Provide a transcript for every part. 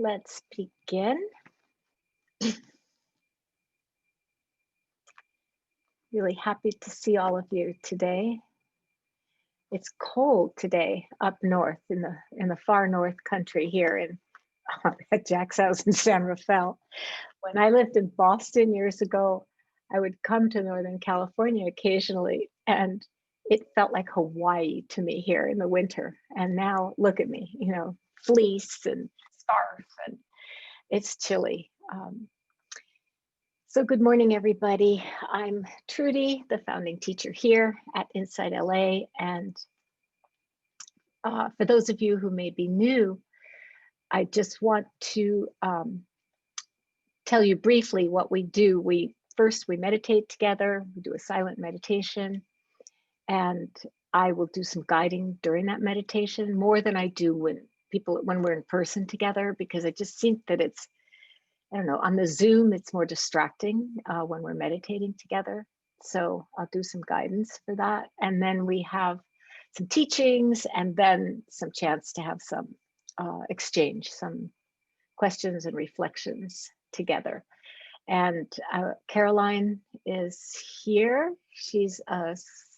Let's begin. Really happy to see all of you today. It's cold today up north in the far north country here at Jack's house in San Rafael. When I lived in Boston years ago, I would come to Northern California occasionally, and it felt like Hawaii to me here in the winter. And now look at me, fleece and scarf, and it's chilly. So good morning, everybody. I'm Trudy, the founding teacher here at InsightLA. And for those of you who may be new, I just want to tell you briefly what we do. First, we meditate together. We do a silent meditation. And I will do some guiding during that meditation, more than I do when we're in person together, because I just think that I don't know, on the Zoom, it's more distracting when we're meditating together. So I'll do some guidance for that. And then we have some teachings and then some chance to have some exchange, some questions and reflections together. And Caroline is here. She's a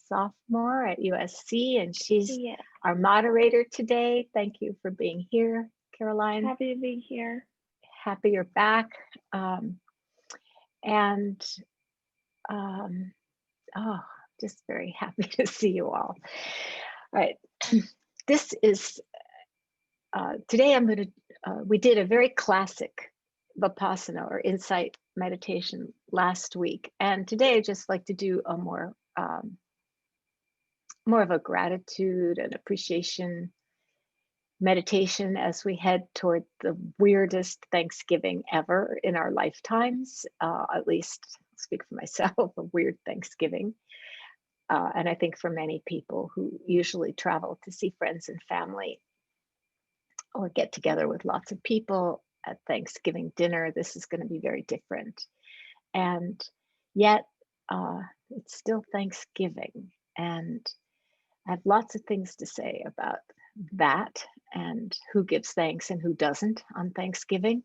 sophomore at USC, and she's our moderator today. Thank you for being here, Caroline. Happy to be here. Happy you're back. Just very happy to see you all. All right, this is, today we did a very classic Vipassana or insight meditation last week. And today I'd just like to do a more of a gratitude and appreciation meditation as we head toward the weirdest Thanksgiving ever in our lifetimes. At least I'll speak for myself, a weird Thanksgiving. And I think for many people who usually travel to see friends and family or get together with lots of people at Thanksgiving dinner, this is going to be very different. And yet it's still Thanksgiving. And I have lots of things to say about that and who gives thanks and who doesn't on Thanksgiving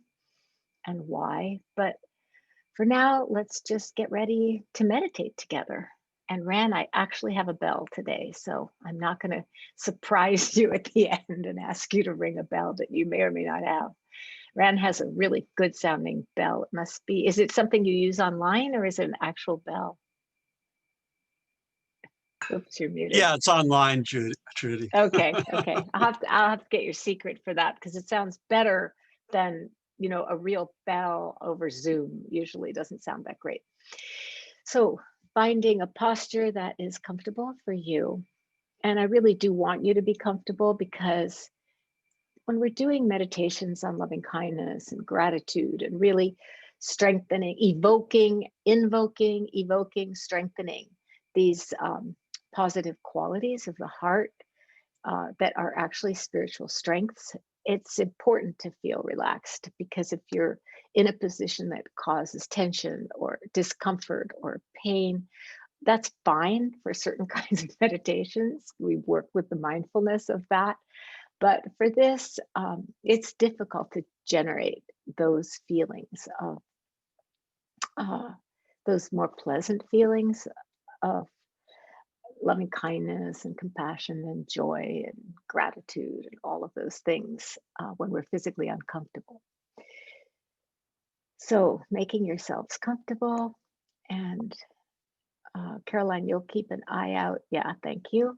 and why. But for now, let's just get ready to meditate together. And Ran, I actually have a bell today, so I'm not going to surprise you at the end and ask you to ring a bell that you may or may not have. Ran has a really good sounding bell. It must be, is it something you use online or is it an actual bell? Oops, you're muted. Yeah, it's online, Trudy. Okay. I'll have to get your secret for that, because it sounds better than, a real bell over Zoom. Usually doesn't sound that great. So finding a posture that is comfortable for you. And I really do want you to be comfortable, because when we're doing meditations on loving kindness and gratitude and really strengthening, evoking, strengthening these positive qualities of the heart that are actually spiritual strengths, it's important to feel relaxed, because if you're in a position that causes tension or discomfort or pain, that's fine for certain kinds of meditations. We work with the mindfulness of that. But for this, it's difficult to generate those feelings of those more pleasant feelings of loving kindness and compassion and joy and gratitude and all of those things when we're physically uncomfortable. So making yourselves comfortable, and Caroline, you'll keep an eye out. Yeah, thank you.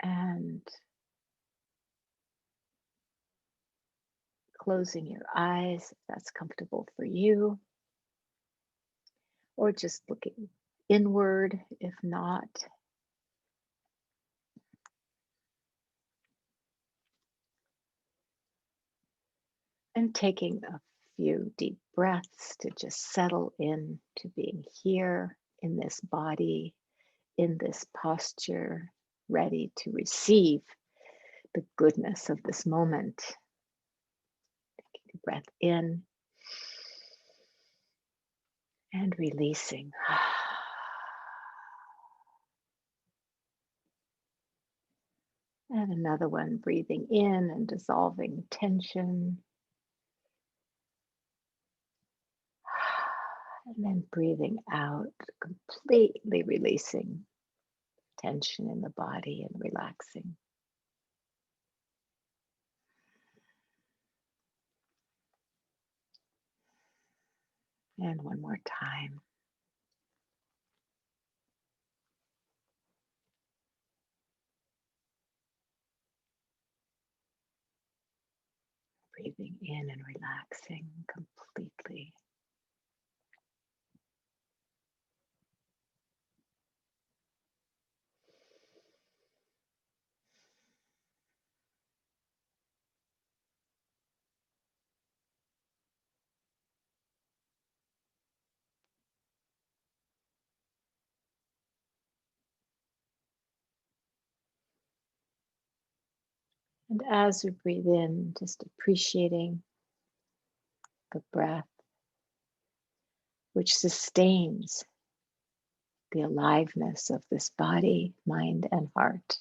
And closing your eyes if that's comfortable for you, or just looking inward if not. And taking a few deep breaths to just settle in to being here in this body, in this posture, ready to receive the goodness of this moment. Taking a breath in and releasing. And And another one, breathing in and dissolving tension. And then breathing out, completely releasing tension in the body and relaxing. And one more time. Breathing in and relaxing completely. And as we breathe in, just appreciating the breath, which sustains the aliveness of this body, mind, and heart.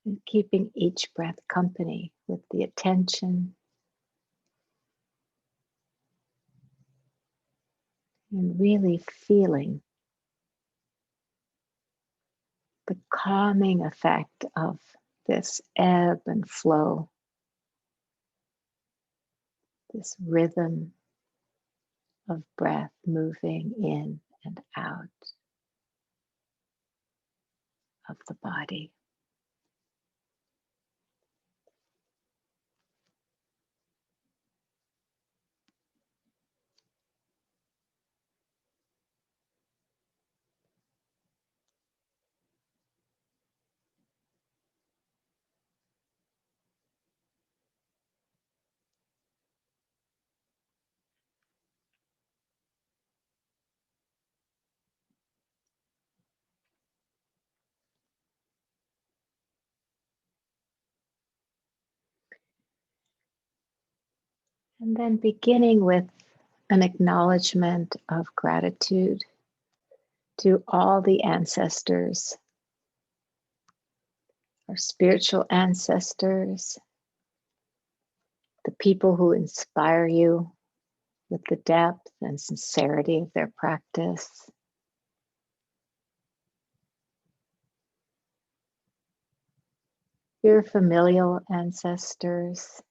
And keeping each breath company with the attention and really feeling the calming effect of this ebb and flow, this rhythm of breath moving in and out of the body. And then beginning with an acknowledgement of gratitude to all the ancestors, our spiritual ancestors, the people who inspire you with the depth and sincerity of their practice. Your familial ancestors,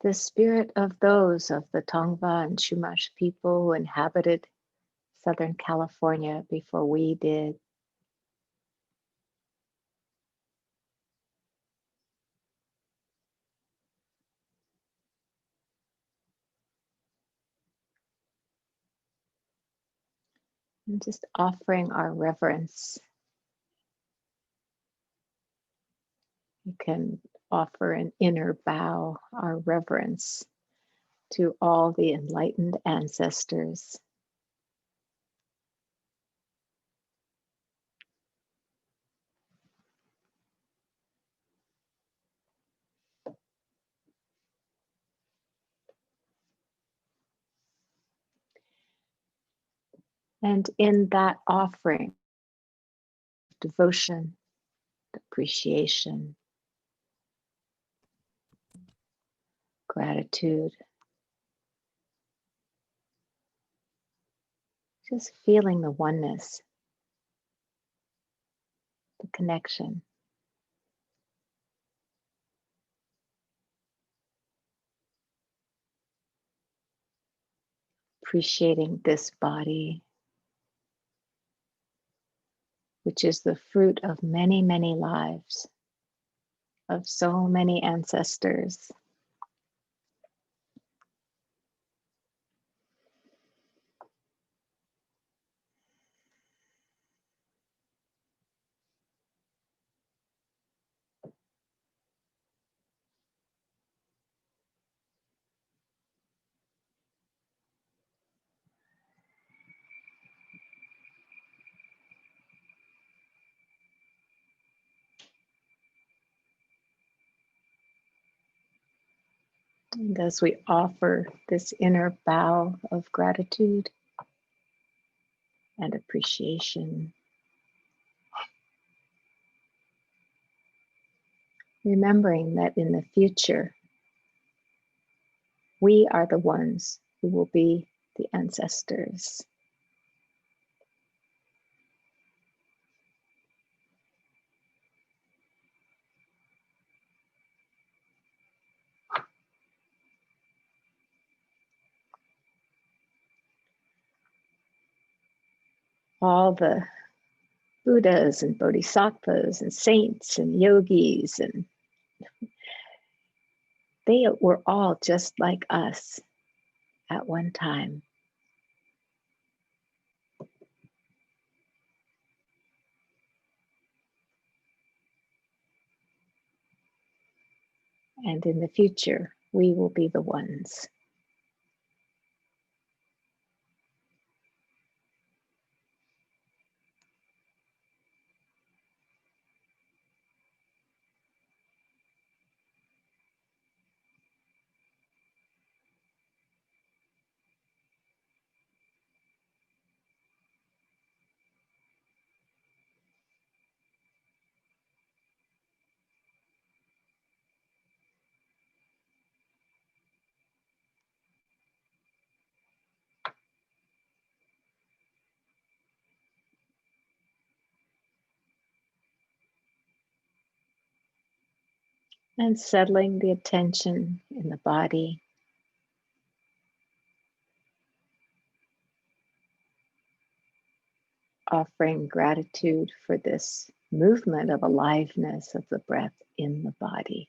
the spirit of those of the Tongva and Chumash people who inhabited Southern California before we did. And just offering our reverence. You can offer an inner bow, our reverence to all the enlightened ancestors. And in that offering, devotion, appreciation, gratitude, just feeling the oneness, the connection. Appreciating this body, which is the fruit of many, many lives, of so many ancestors. And as we offer this inner bow of gratitude and appreciation, remembering that in the future, we are the ones who will be the ancestors. All the Buddhas and Bodhisattvas and saints and yogis, and they were all just like us at one time. And in the future, we will be the ones. And settling the attention in the body, offering gratitude for this movement of aliveness of the breath in the body.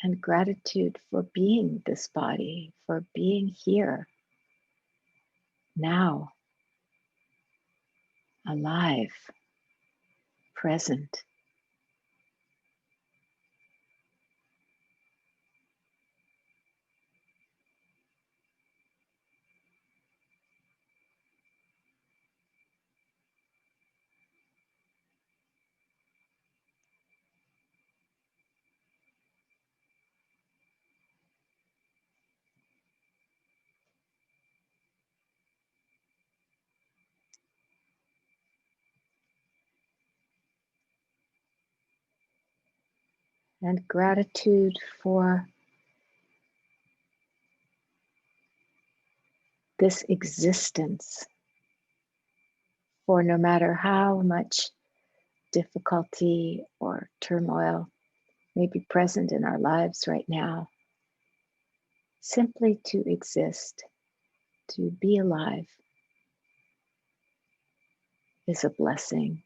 And gratitude for being this body, for being here, now, alive, present. And gratitude for this existence, for no matter how much difficulty or turmoil may be present in our lives right now, simply to exist, to be alive, is a blessing.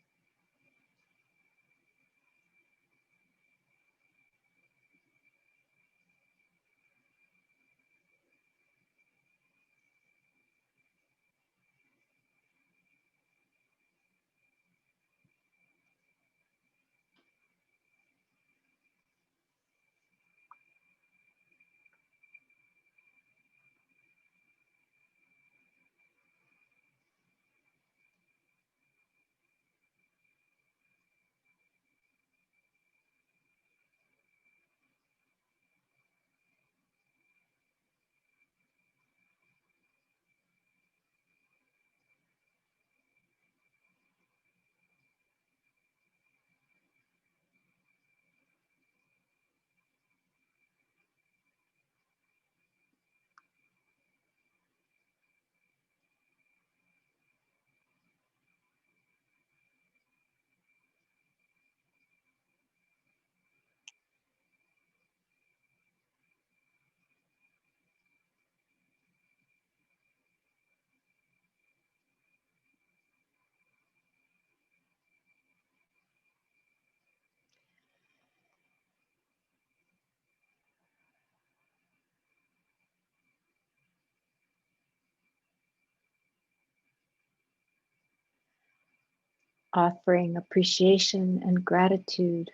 Offering appreciation and gratitude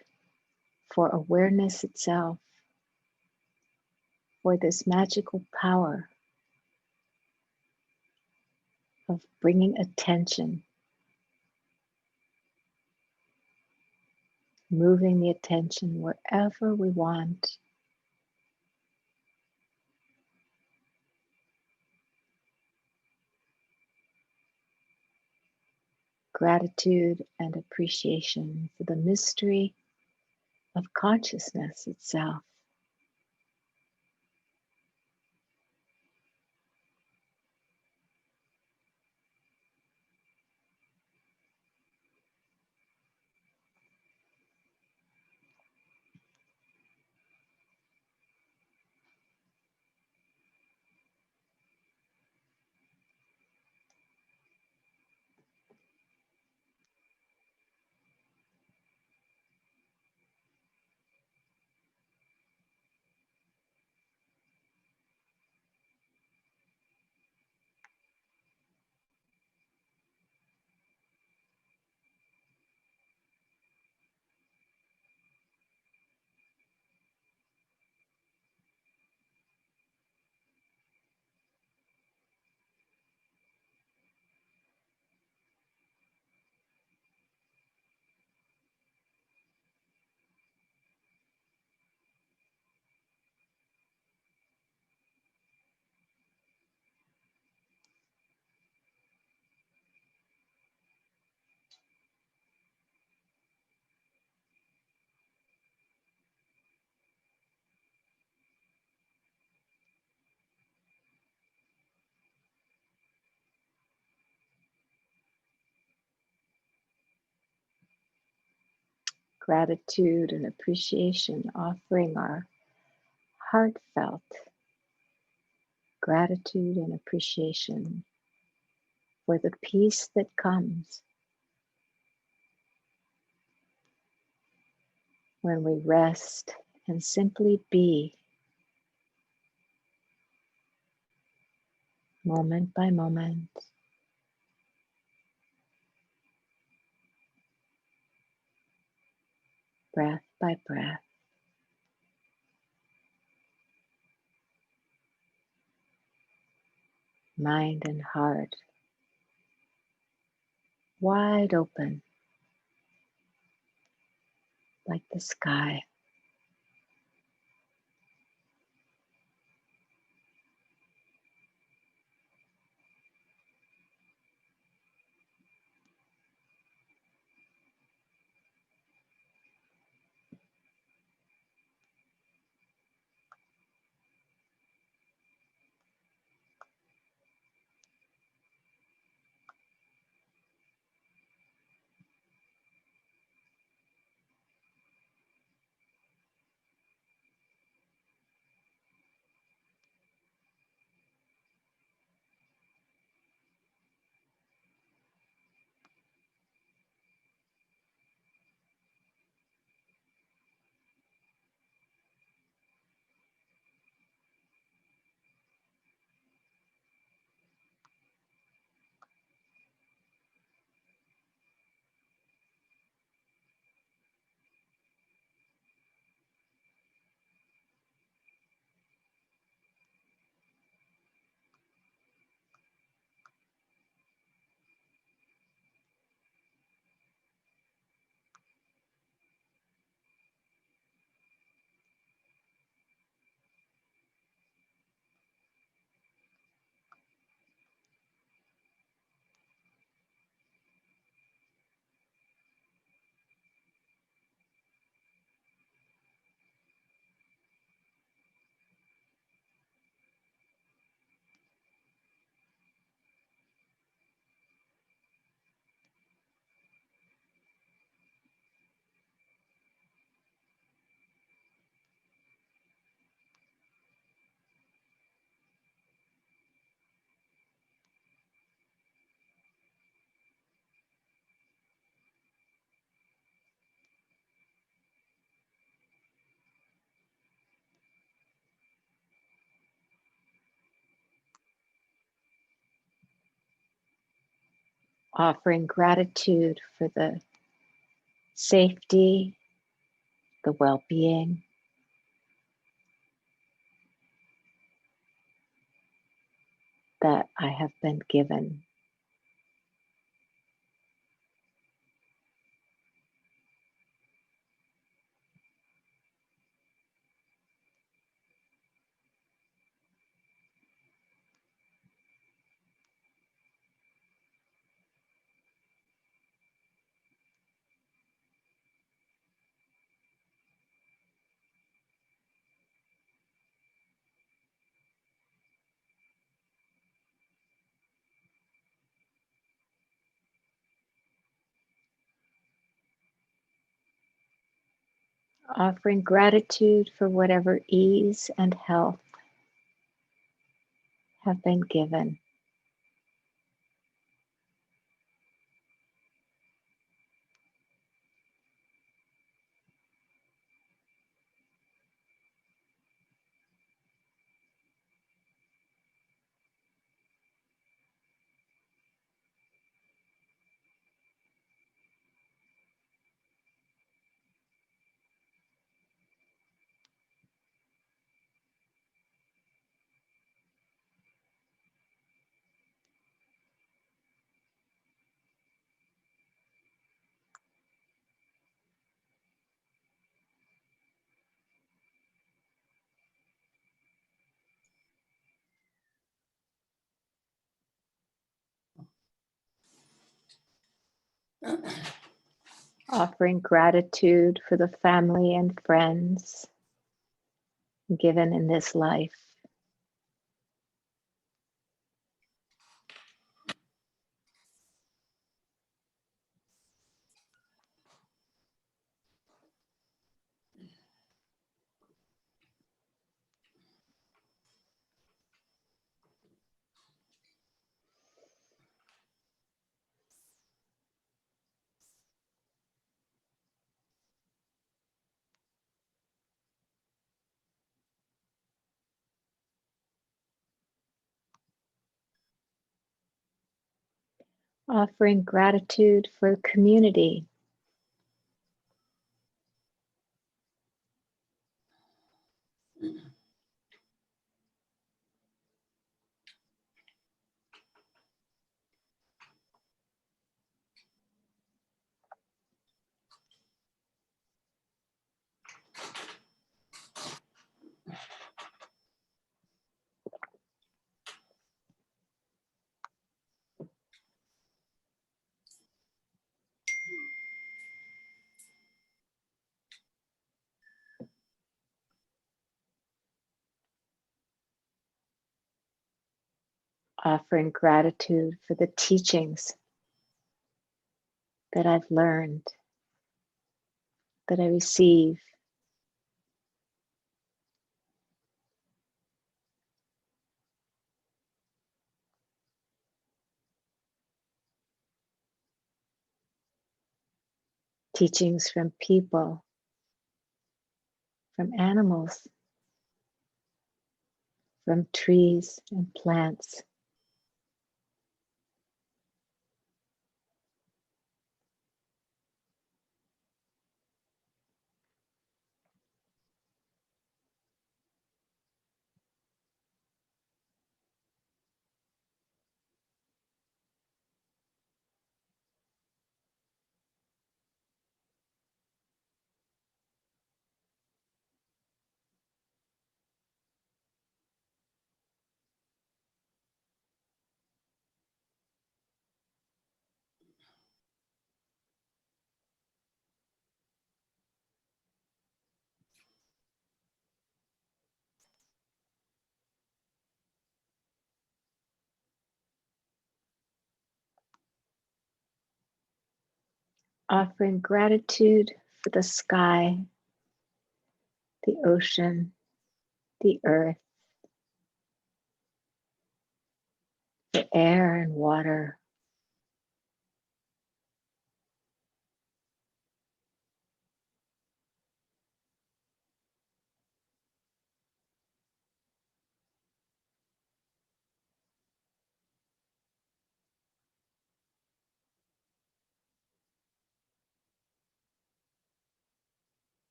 for awareness itself, for this magical power of bringing attention moving the attention wherever we want. Gratitude and appreciation for the mystery of consciousness itself. Gratitude and appreciation, offering our heartfelt gratitude and appreciation for the peace that comes when we rest and simply be, moment by moment, breath by breath, mind and heart wide open like the sky. Offering gratitude for the safety, the well-being that I have been given. Offering gratitude for whatever ease and health have been given. Offering gratitude for the family and friends given in this life. Offering gratitude for the community. Offering gratitude for the teachings that I've learned, that I receive. Teachings from people, from animals, from trees and plants. Offering gratitude for the sky, the ocean, the earth, the air and water.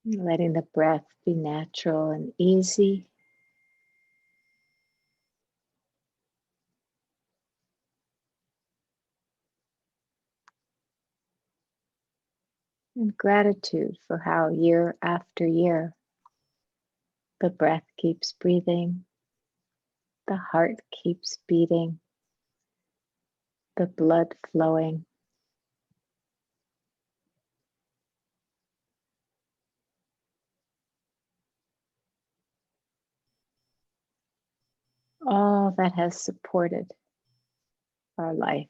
Letting the breath be natural and easy. And gratitude for how year after year the breath keeps breathing, the heart keeps beating, the blood flowing. All that has supported our life.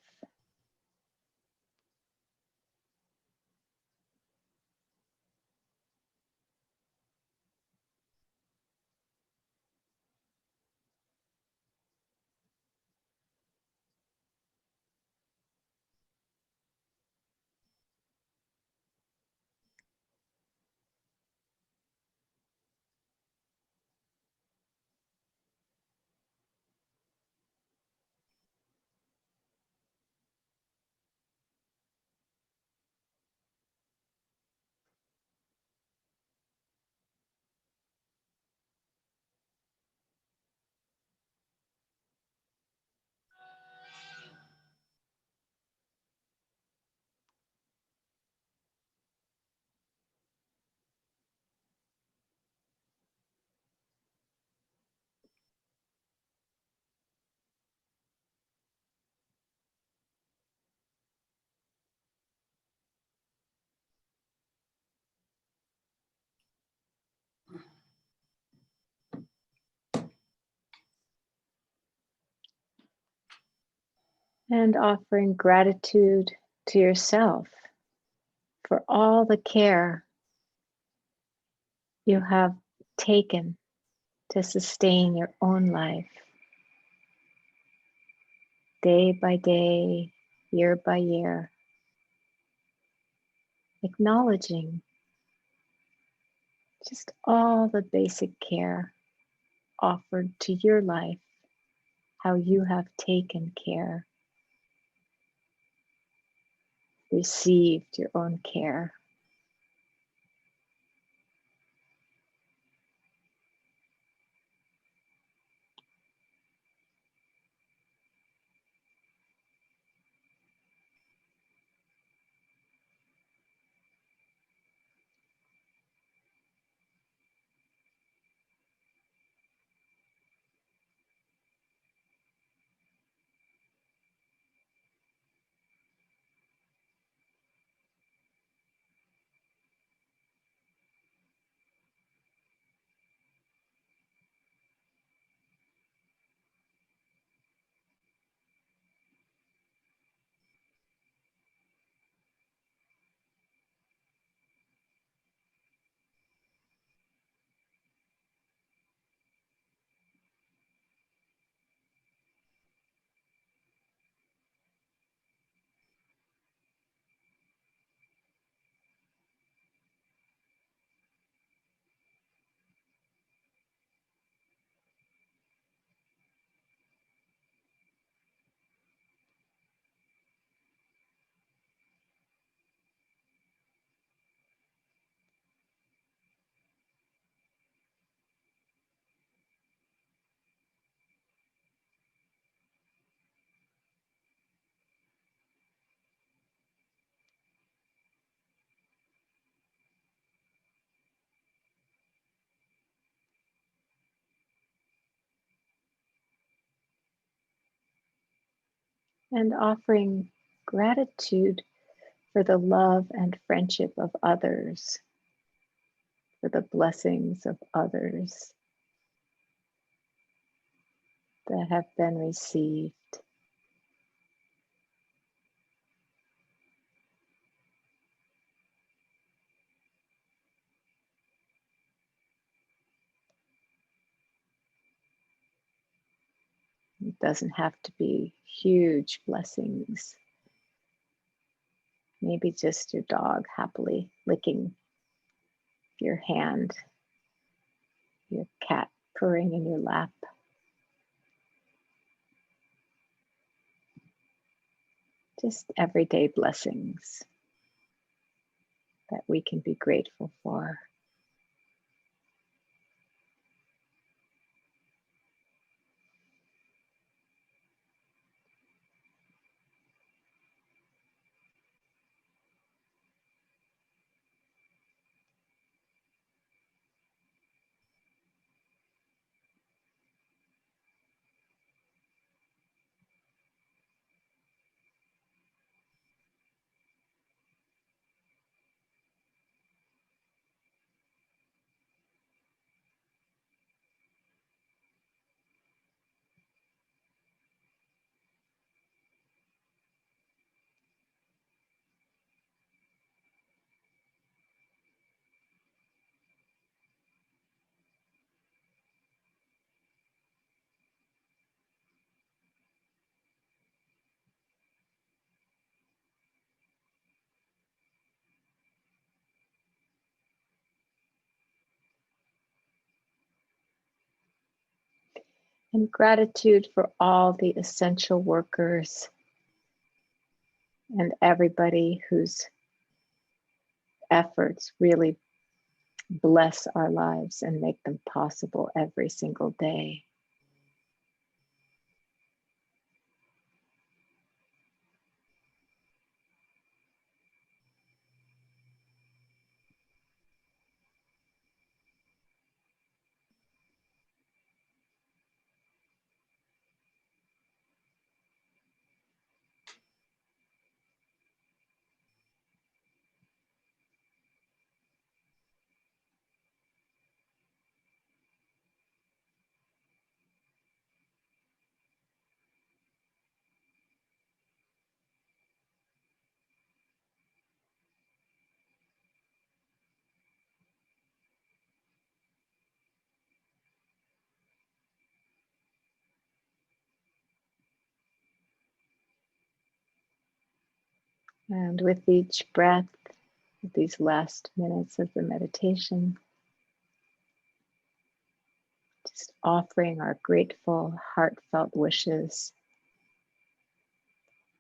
And offering gratitude to yourself for all the care you have taken to sustain your own life, day by day, year by year, acknowledging just all the basic care offered to your life, how you have taken care, received your own care. And offering gratitude for the love and friendship of others, for the blessings of others that have been received. It doesn't have to be huge blessings. Maybe just your dog happily licking your hand, your cat purring in your lap. Just everyday blessings that we can be grateful for. And gratitude for all the essential workers and everybody whose efforts really bless our lives and make them possible every single day. And with each breath, with these last minutes of the meditation, just offering our grateful, heartfelt wishes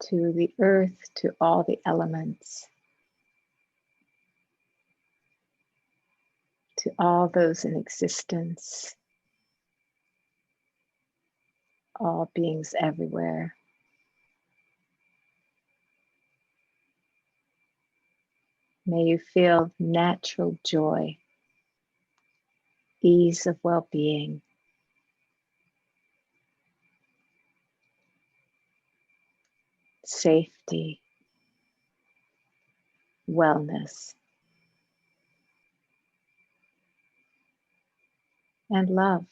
to the earth, to all the elements, to all those in existence, all beings everywhere. May you feel natural joy, ease of well-being, safety, wellness, and love.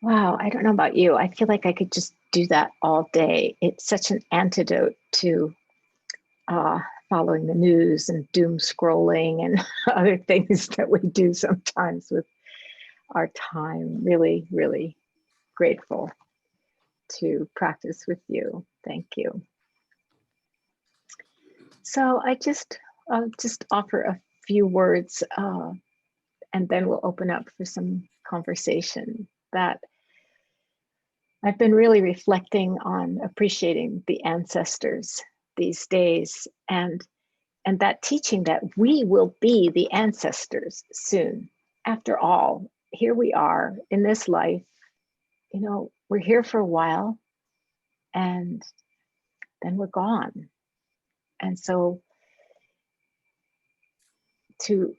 Wow, I don't know about you. I feel like I could just do that all day. It's such an antidote to uh, following the news and doom scrolling and other things that we do sometimes with our time. Really, really grateful to practice with you. Thank you. So I'll just offer a few words and then we'll open up for some conversation. That I've been really reflecting on appreciating the ancestors these days, and that teaching that we will be the ancestors soon. After all, here we are in this life, you know, we're here for a while and then we're gone. And so to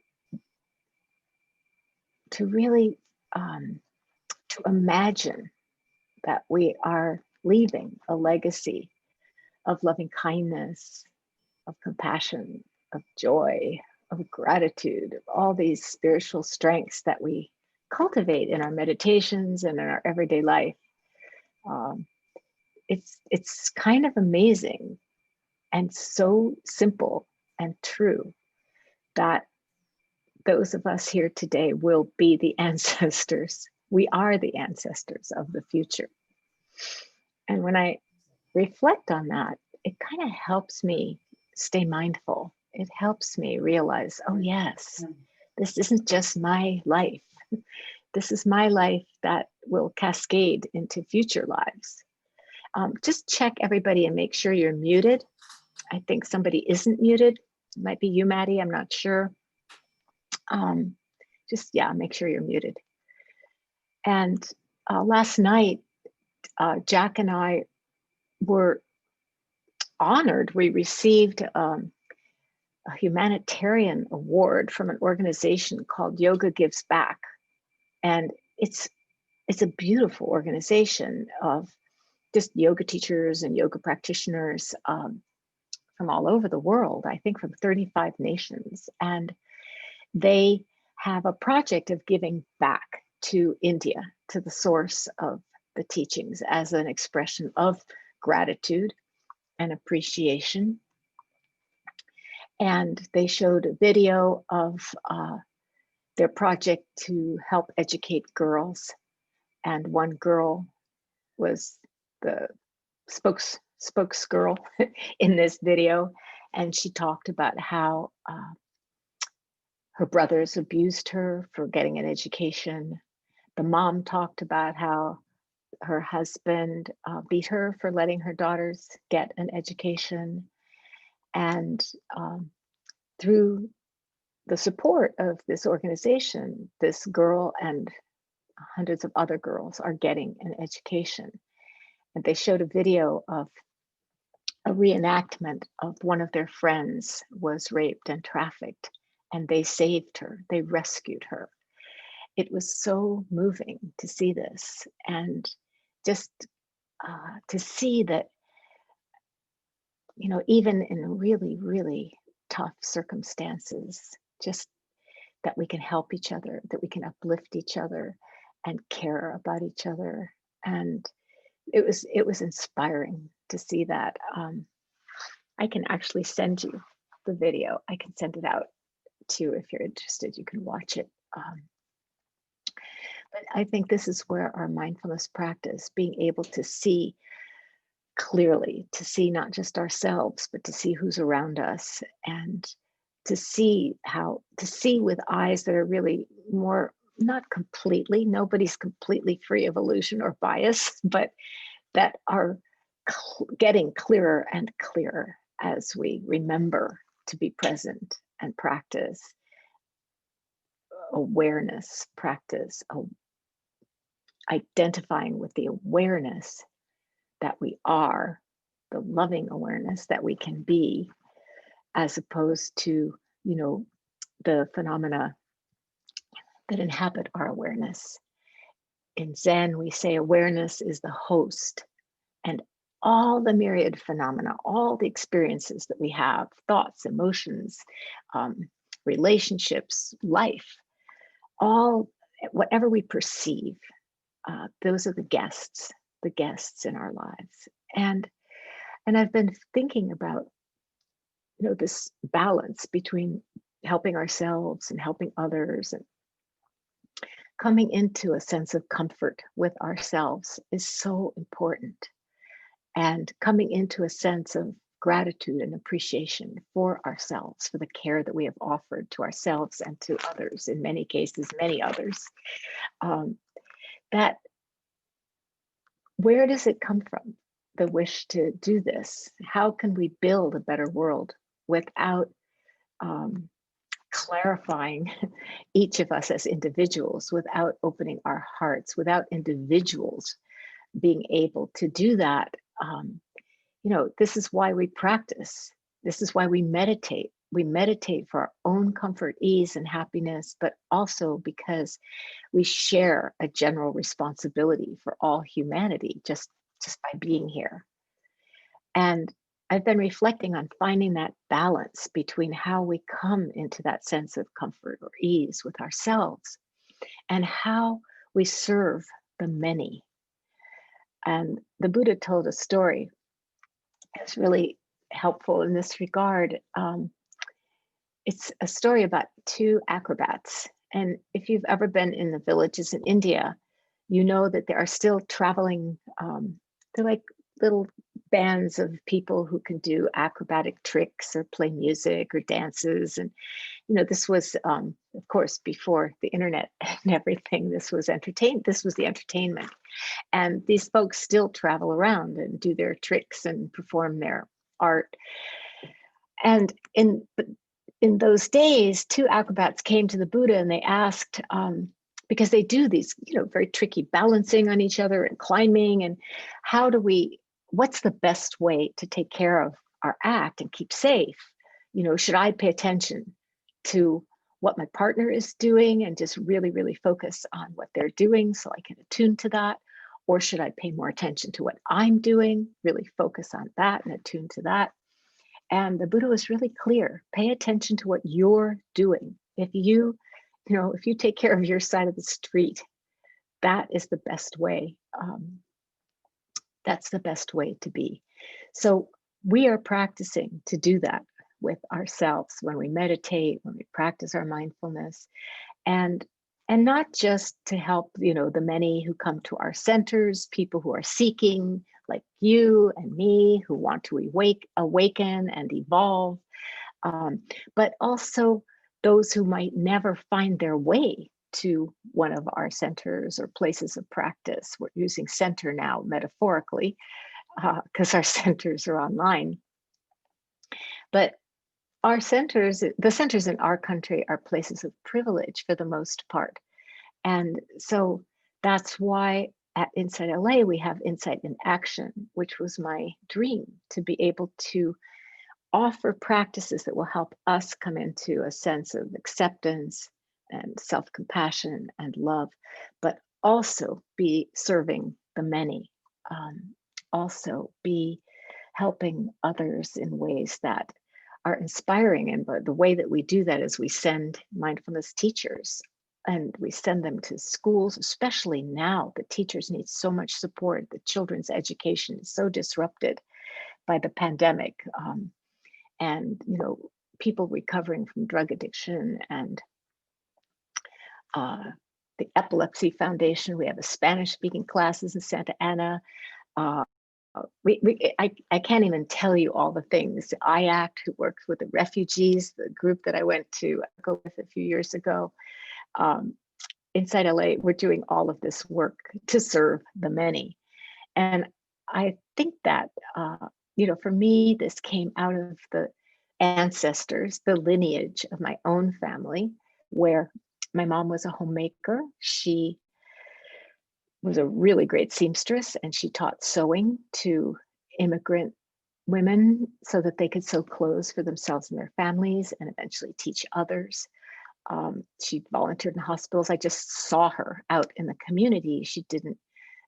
really to imagine that we are leaving a legacy of loving kindness, of compassion, of joy, of gratitude, of all these spiritual strengths that we cultivate in our meditations and in our everyday life. It's kind of amazing and so simple and true that those of us here today will be the ancestors. We are the ancestors of the future. And when I reflect on that, it kind of helps me stay mindful. It helps me realize, oh yes, this isn't just my life. This is my life that will cascade into future lives. Just check everybody and make sure you're muted. I think somebody isn't muted. It might be you, Maddie, I'm not sure. Yeah, make sure you're muted. And last night, Jack and I were honored. We received a humanitarian award from an organization called Yoga Gives Back. And it's a beautiful organization of just yoga teachers and yoga practitioners from all over the world, I think from 35 nations. And they have a project of giving back to India, to the source of the teachings, as an expression of gratitude and appreciation. And they showed a video of their project to help educate girls. And one girl was the spokes girl in this video, and she talked about how her brothers abused her for getting an education. The mom talked about how her husband beat her for letting her daughters get an education. And through the support of this organization, this girl and hundreds of other girls are getting an education. And they showed a video of a reenactment of one of their friends was raped and trafficked, and they saved her, they rescued her. It was so moving to see this, and just to see that, you know, even in really, really tough circumstances, just that we can help each other, that we can uplift each other and care about each other. And it was inspiring to see that. I can actually send you the video. I can send it out to you if you're interested. You can watch it. But I think this is where our mindfulness practice, being able to see clearly, to see not just ourselves, but to see who's around us, and to see with eyes that are really more, not completely, nobody's completely free of illusion or bias, but that are getting clearer and clearer as we remember to be present and practice awareness, practice identifying with the awareness that we are, the loving awareness that we can be, as opposed to, you know, the phenomena that inhabit our awareness. In Zen, we say awareness is the host, and all the myriad phenomena, all the experiences that we have, thoughts, emotions, relationships, life, all, whatever we perceive, those are the guests in our lives. And I've been thinking about, you know, this balance between helping ourselves and helping others, and coming into a sense of comfort with ourselves is so important. And coming into a sense of gratitude and appreciation for ourselves, for the care that we have offered to ourselves and to others, in many cases, many others. That, where does it come from? The wish to do this? How can we build a better world without clarifying each of us as individuals, without opening our hearts, without individuals being able to do that? You know, this is why we practice. This is why we meditate. We meditate for our own comfort, ease, and happiness, but also because we share a general responsibility for all humanity just by being here. And I've been reflecting on finding that balance between how we come into that sense of comfort or ease with ourselves and how we serve the many. And the Buddha told a story that's really helpful in this regard. It's a story about two acrobats. And if you've ever been in the villages in India, you know that there are still traveling, they're like little bands of people who can do acrobatic tricks or play music or dances. And this was, of course, before the internet and everything. This was the entertainment. And these folks still travel around and do their tricks and perform their art. And in those days, two acrobats came to the Buddha and they asked, because they do these, very tricky balancing on each other and climbing, and what's the best way to take care of our act and keep safe? Should I pay attention to what my partner is doing and just really, really focus on what they're doing so I can attune to that? Or should I pay more attention to what I'm doing, really focus on that and attune to that? And the Buddha was really clear: pay attention to what you're doing. If you take care of your side of the street, that is the best way. That's the best way to be. So we are practicing to do that with ourselves when we meditate, when we practice our mindfulness, and not just to help the many who come to our centers, people who are seeking, like you and me, who want to awaken and evolve, but also those who might never find their way to one of our centers or places of practice. We're using center now metaphorically because our centers are online. But the centers in our country are places of privilege for the most part. And so that's why at InsightLA we have Insight in Action, which was my dream, to be able to offer practices that will help us come into a sense of acceptance and self-compassion and love, but also be serving the many, also be helping others in ways that are inspiring. And the way that we do that is we send mindfulness teachers, and we send them to schools, especially now. The teachers need so much support. The children's education is so disrupted by the pandemic. And people recovering from drug addiction, and the Epilepsy Foundation. We have a Spanish-speaking classes in Santa Ana. I can't even tell you all the things. IACT, who works with the refugees, the group that I went to go with a few years ago. InsightLA, we're doing all of this work to serve the many. And I think that, for me, this came out of the ancestors, the lineage of my own family, where my mom was a homemaker. She was a really great seamstress, and she taught sewing to immigrant women so that they could sew clothes for themselves and their families and eventually teach others. She volunteered in hospitals. I just saw her out in the community. She didn't,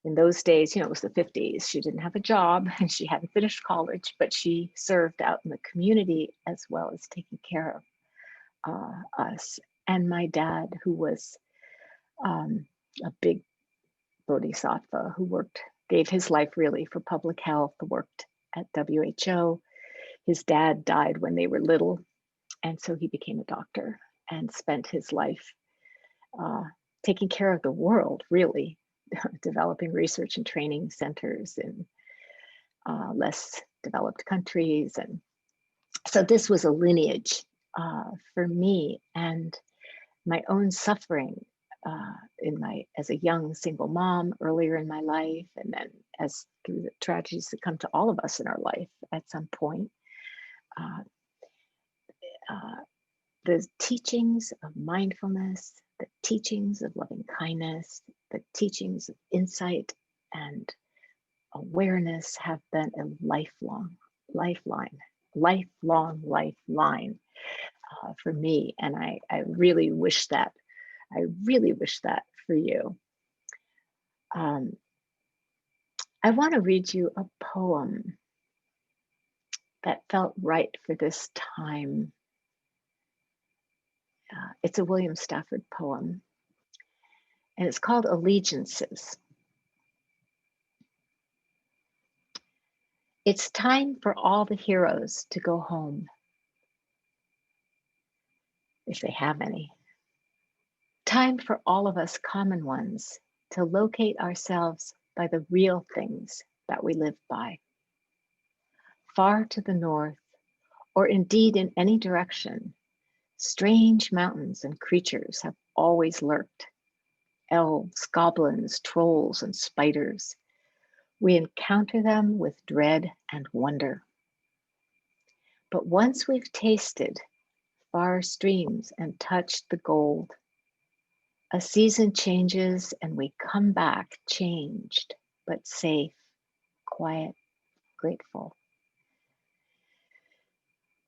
in those days, it was the 50s. She didn't have a job and she hadn't finished college, but she served out in the community as well as taking care of us. And my dad, who was a big bodhisattva, who gave his life really for public health, worked at WHO. His dad died when they were little, and so he became a doctor and spent his life taking care of the world, really, developing research and training centers in less developed countries. And so this was a lineage for me, and my own suffering as a young single mom earlier in my life, and then as through the tragedies that come to all of us in our life at some point. The teachings of mindfulness, the teachings of loving kindness, the teachings of insight and awareness have been a lifeline for me. And I really wish that for you. I want to read you a poem that felt right for this time. It's a William Stafford poem, and it's called Allegiances. It's time for all the heroes to go home, if they have any. Time for all of us common ones to locate ourselves by the real things that we live by. Far to the north, or indeed in any direction, Strange mountains and creatures have always lurked. Elves, goblins, trolls, and spiders. We encounter them with dread and wonder. But once we've tasted far streams and touched the gold, a season changes and we come back changed, but safe, quiet, grateful.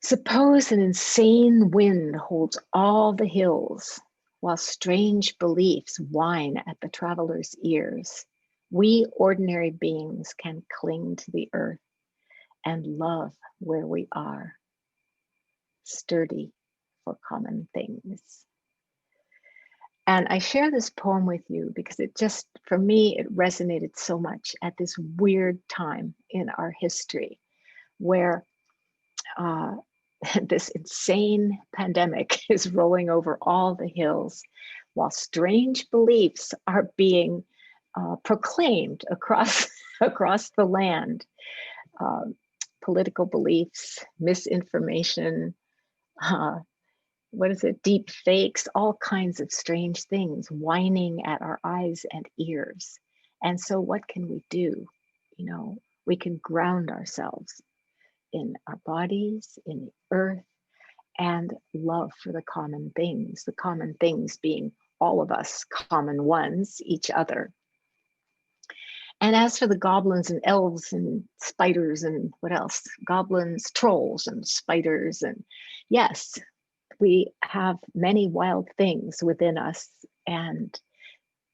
Suppose an insane wind holds all the hills, while strange beliefs whine at the traveler's ears. We ordinary beings can cling to the earth and love where we are, sturdy for common things. And I share this poem with you because it just, for me, it resonated so much at this weird time in our history where this insane pandemic is rolling over all the hills while strange beliefs are being proclaimed across the land. Political beliefs, misinformation, deep fakes, all kinds of strange things whining at our eyes and ears. And so what can we do? We can ground ourselves in our bodies, in the earth, and love for the common things being all of us, common ones, each other. And as for the goblins and elves and spiders and what else? Goblins, trolls and spiders. And yes, we have many wild things within us. And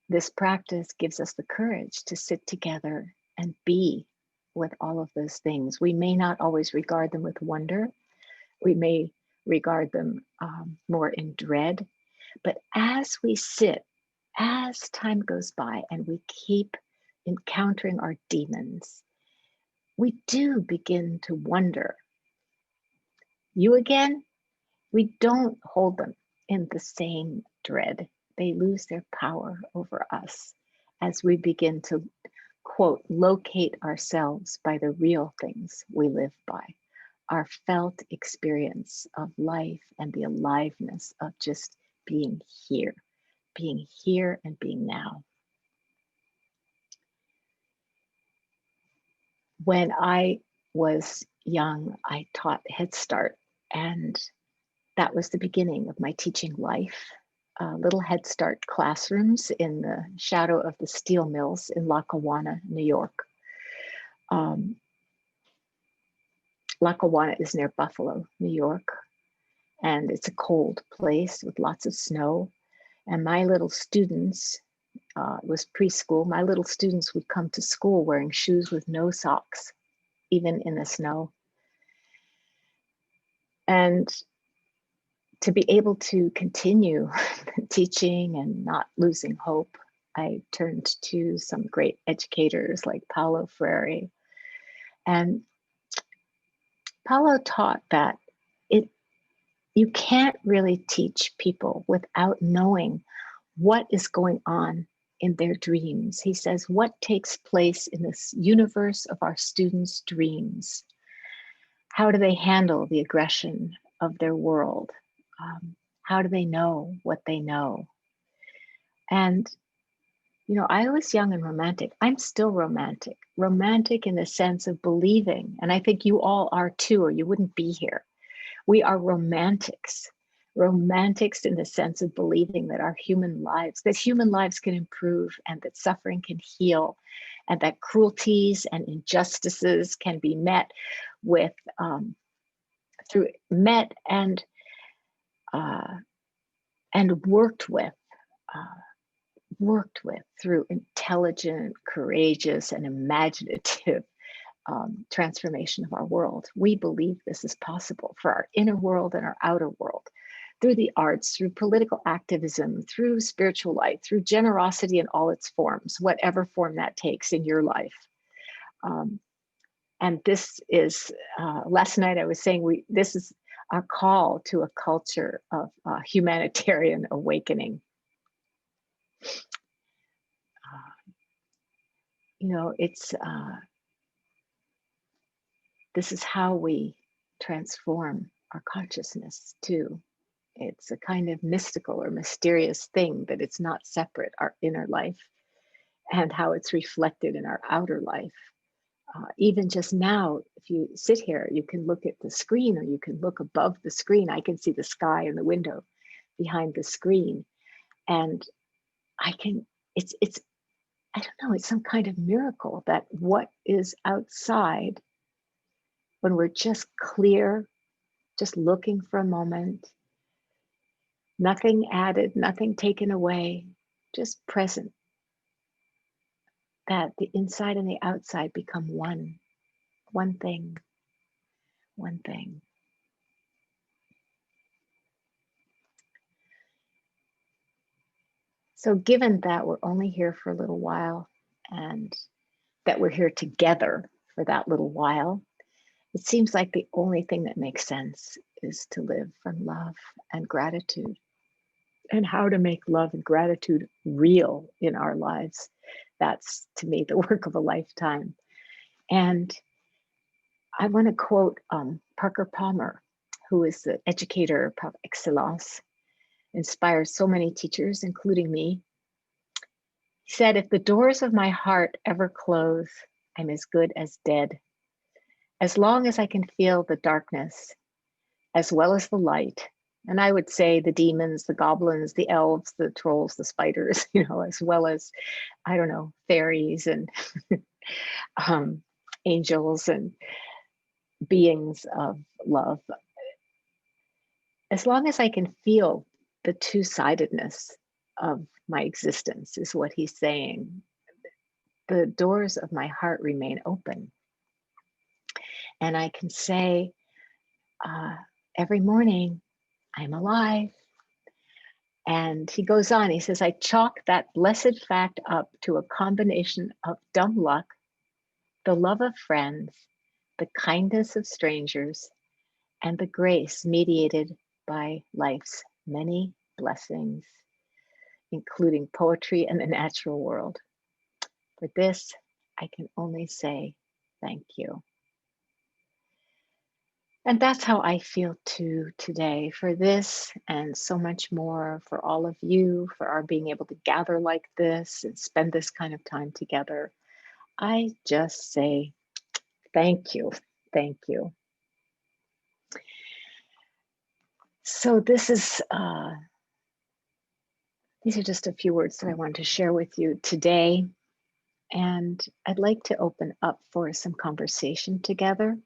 this practice gives us the courage to sit together and be with all of those things. We may not always regard them with wonder. We may regard them more in dread. But as we sit, as time goes by and we keep encountering our demons, we do begin to wonder. You again? We don't hold them in the same dread. They lose their power over us as we begin to, quote, locate ourselves by the real things we live by, our felt experience of life and the aliveness of just being here and being now. When I was young, I taught Head Start, and that was the beginning of my teaching life. Little Head Start classrooms in the shadow of the steel mills in Lackawanna, New York. Lackawanna is near Buffalo, New York, and it's a cold place with lots of snow. And my little students, it was preschool, my little students would come to school wearing shoes with no socks, even in the snow. And to be able to continue teaching and not losing hope, I turned to some great educators like Paulo Freire. And Paulo taught that you can't really teach people without knowing what is going on in their dreams. He says, what takes place in this universe of our students' dreams? How do they handle the aggression of their world? How do they know what they know? And, I was young and romantic. I'm still romantic in the sense of believing. And I think you all are too, or you wouldn't be here. We are romantics in the sense of believing that human lives can improve and that suffering can heal and that cruelties and injustices can be met with, and worked with through intelligent, courageous, and imaginative transformation of our world. We believe this is possible for our inner world and our outer world, through the arts, through political activism, through spiritual life, through generosity in all its forms, whatever form that takes in your life. And this is, last night I was saying, this is our call to a culture of humanitarian awakening. This is how we transform our consciousness too. It's a kind of mystical or mysterious thing that it's not separate, our inner life, and how it's reflected in our outer life. Even just now, if you sit here, you can look at the screen or you can look above the screen. I can see the sky in the window behind the screen. And it's I don't know, it's some kind of miracle that what is outside, when we're just clear, just looking for a moment, nothing added, nothing taken away, just present, that the inside and the outside become one thing, one thing. So given that we're only here for a little while and that we're here together for that little while, it seems like the only thing that makes sense is to live from love and gratitude, and how to make love and gratitude real in our lives. That's, to me, the work of a lifetime. And I want to quote Parker Palmer, who is the educator par excellence, inspires so many teachers, including me. He said, "If the doors of my heart ever close, I'm as good as dead. As long as I can feel the darkness as well as the light," and I would say the demons, the goblins, the elves, the trolls, the spiders, as well as, I don't know, fairies and angels and beings of love. As long as I can feel the two-sidedness of my existence, is what he's saying, the doors of my heart remain open. And I can say every morning, I'm alive. And he goes on, he says, "I chalk that blessed fact up to a combination of dumb luck, the love of friends, the kindness of strangers, and the grace mediated by life's many blessings, including poetry and the natural world. For this, I can only say thank you." And that's how I feel too today, for this and so much more, for all of you, for our being able to gather like this and spend this kind of time together. I just say thank you, thank you. So this is, these are just a few words that I wanted to share with you today. And I'd like to open up for some conversation together.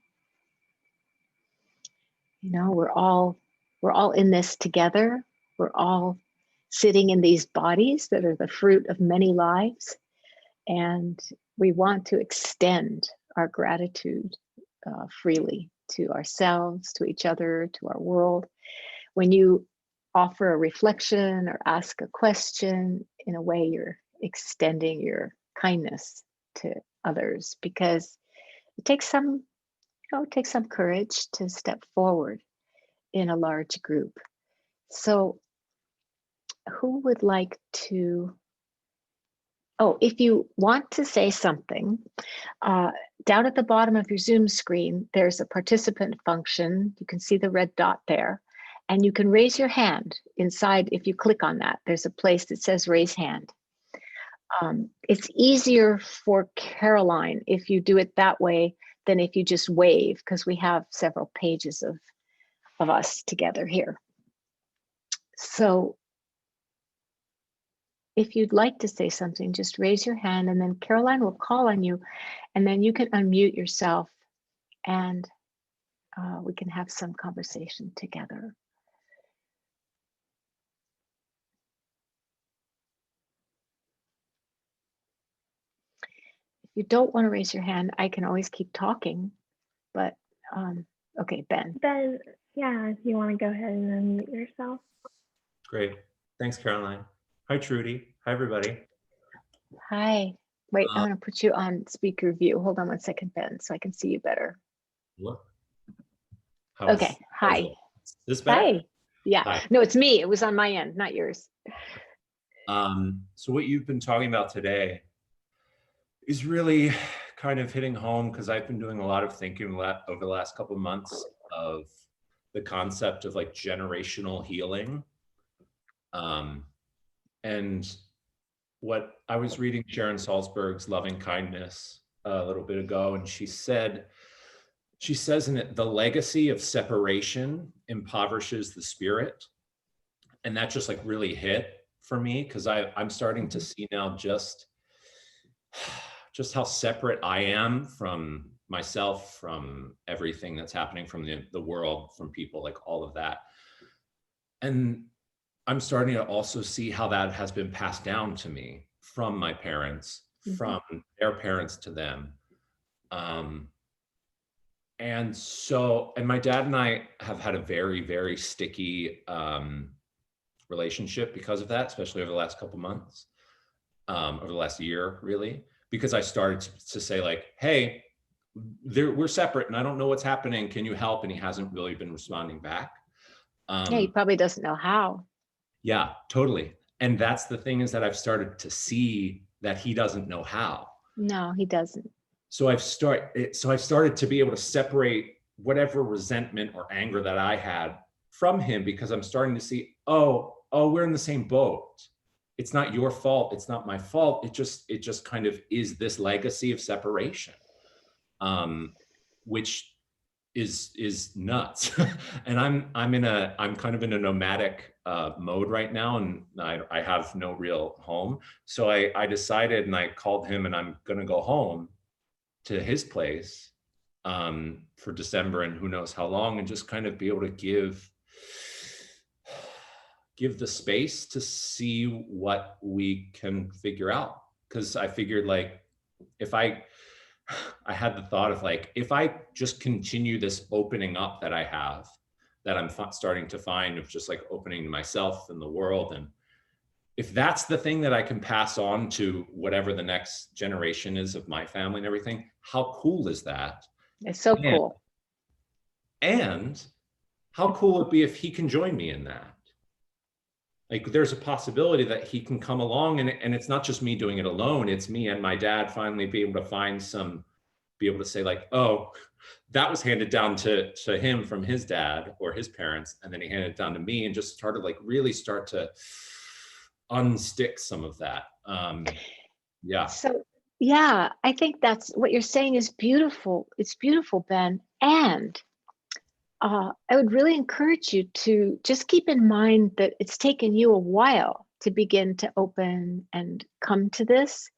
We're all in this together. We're all sitting in these bodies that are the fruit of many lives. And we want to extend our gratitude freely to ourselves, to each other, to our world. When you offer a reflection or ask a question, in a way, you're extending your kindness to others, because it takes some courage to step forward in a large group. So who would like to, if you want to say something, down at the bottom of your Zoom screen, there's a participant function. You can see the red dot there, and you can raise your hand inside. If you click on that, there's a place that says raise hand. It's easier for Caroline if you do it that way than if you just wave, because we have several pages of us together here. So if you'd like to say something, just raise your hand, and then Caroline will call on you, and then you can unmute yourself, and we can have some conversation together. If you don't want to raise your hand, I can always keep talking, but okay, Ben. Ben, yeah, if you want to go ahead and unmute yourself. Great. Thanks, Caroline. Hi, Trudy. Hi, everybody. Hi. Wait, I'm going to put you on speaker view. Hold on one second, Ben, so I can see you better. Look. Okay. Hi. Is this better? Hi. Yeah. Hi. No, it's me. It was on my end, not yours. So what you've been talking about today is really kind of hitting home, because I've been doing a lot of thinking over the last couple of months of the concept of like generational healing. And what I was reading Sharon Salzberg's Loving Kindness a little bit ago, and she says in it, the legacy of separation impoverishes the spirit. And that just like really hit for me, because I'm starting to see now just how separate I am from myself, from everything that's happening, from the world, from people, like all of that. And I'm starting to also see how that has been passed down to me from my parents, from their parents to them. And my dad and I have had a very, very sticky relationship because of that, especially over the last couple months, over the last year, really, because I started to say like, hey, we're separate and I don't know what's happening. Can you help? And he hasn't really been responding back. Yeah, he probably doesn't know how. Yeah, totally. And that's the thing, is that I've started to see that he doesn't know how. No, he doesn't. So I've started to be able to separate whatever resentment or anger that I had from him, because I'm starting to see, oh, we're in the same boat. It's not your fault. It's not my fault. It just kind of is this legacy of separation, which is nuts. And I'm kind of in a nomadic mode right now, and I have no real home. So I decided, and I called him, and I'm going to go home to his place for December and who knows how long, and just kind of be able to give the space to see what we can figure out. Because I figured, like, if I had the thought of like, if I just continue this opening up that I have, that I'm starting to find, of just like opening to myself and the world, and if that's the thing that I can pass on to whatever the next generation is of my family and everything, how cool is that? It's so cool. And how cool would it be if he can join me in that? Like, there's a possibility that he can come along, and it's not just me doing it alone. It's me and my dad finally be able to say like, oh, that was handed down to him from his dad or his parents, and then he handed it down to me, and just started like really start to unstick some of that. Yeah. So yeah, I think that's what you're saying is beautiful. It's beautiful, Ben. And I would really encourage you to just keep in mind that it's taken you a while to begin to open and come to this.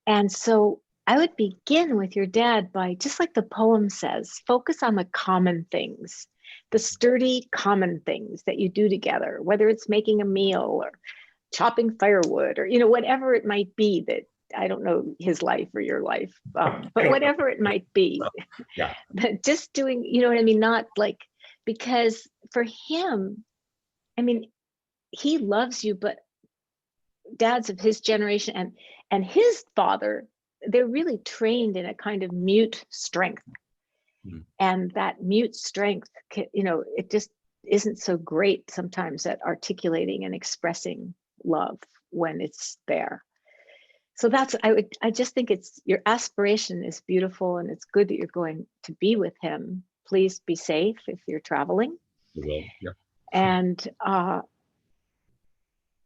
And so I would begin with your dad by, just like the poem says, focus on the common things, the sturdy common things that you do together, whether it's making a meal or chopping firewood, or, whatever it might be. That I don't know his life or your life, but whatever it might be. Yeah. But just doing, you know what I mean? Not like, because for him, I mean, he loves you, but dads of his generation and his father, they're really trained in a kind of mute strength. And that mute strength, it just isn't so great sometimes at articulating and expressing love when it's there. So I just think your aspiration is beautiful, and it's good that you're going to be with him. Please be safe if you're traveling. Will. Yeah. And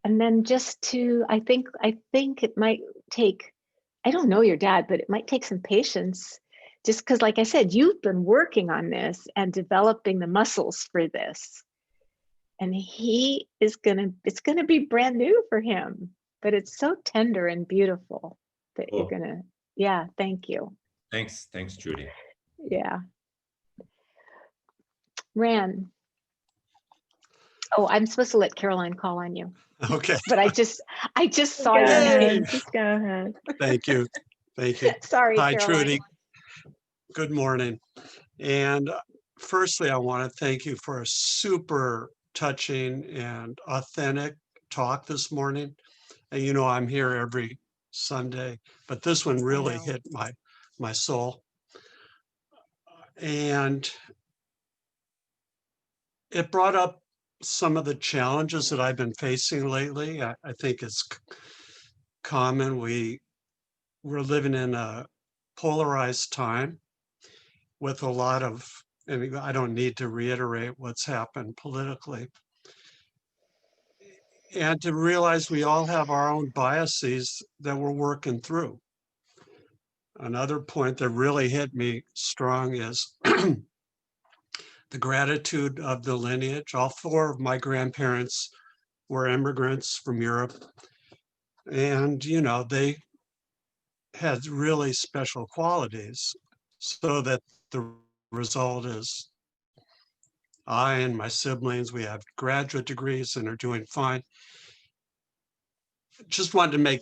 then I think it might take, I don't know your dad, but it might take some patience, just because, like I said, you've been working on this and developing the muscles for this. And it's gonna be brand new for him, but it's so tender and beautiful that Cool. Thank you. Thanks, Trudy. Yeah. Ran. Oh, I'm supposed to let Caroline call on you. Okay. But I just saw Go your ahead. name. Just go ahead. Thank you. Sorry, Hi, Caroline. Trudy. Good morning. And firstly, I want to thank you for a super touching and authentic talk this morning. And I'm here every Sunday, but this one really hit my soul. And it brought up some of the challenges that I've been facing lately. I think it's common. We're living in a polarized time with a lot of and I don't need to reiterate what's happened politically. And to realize we all have our own biases that we're working through. Another point that really hit me strong is the gratitude of the lineage. All four of my grandparents were immigrants from Europe. And, you know, they had really special qualities, so that the result is I and my siblings, we have graduate degrees and are doing fine. Just wanted to make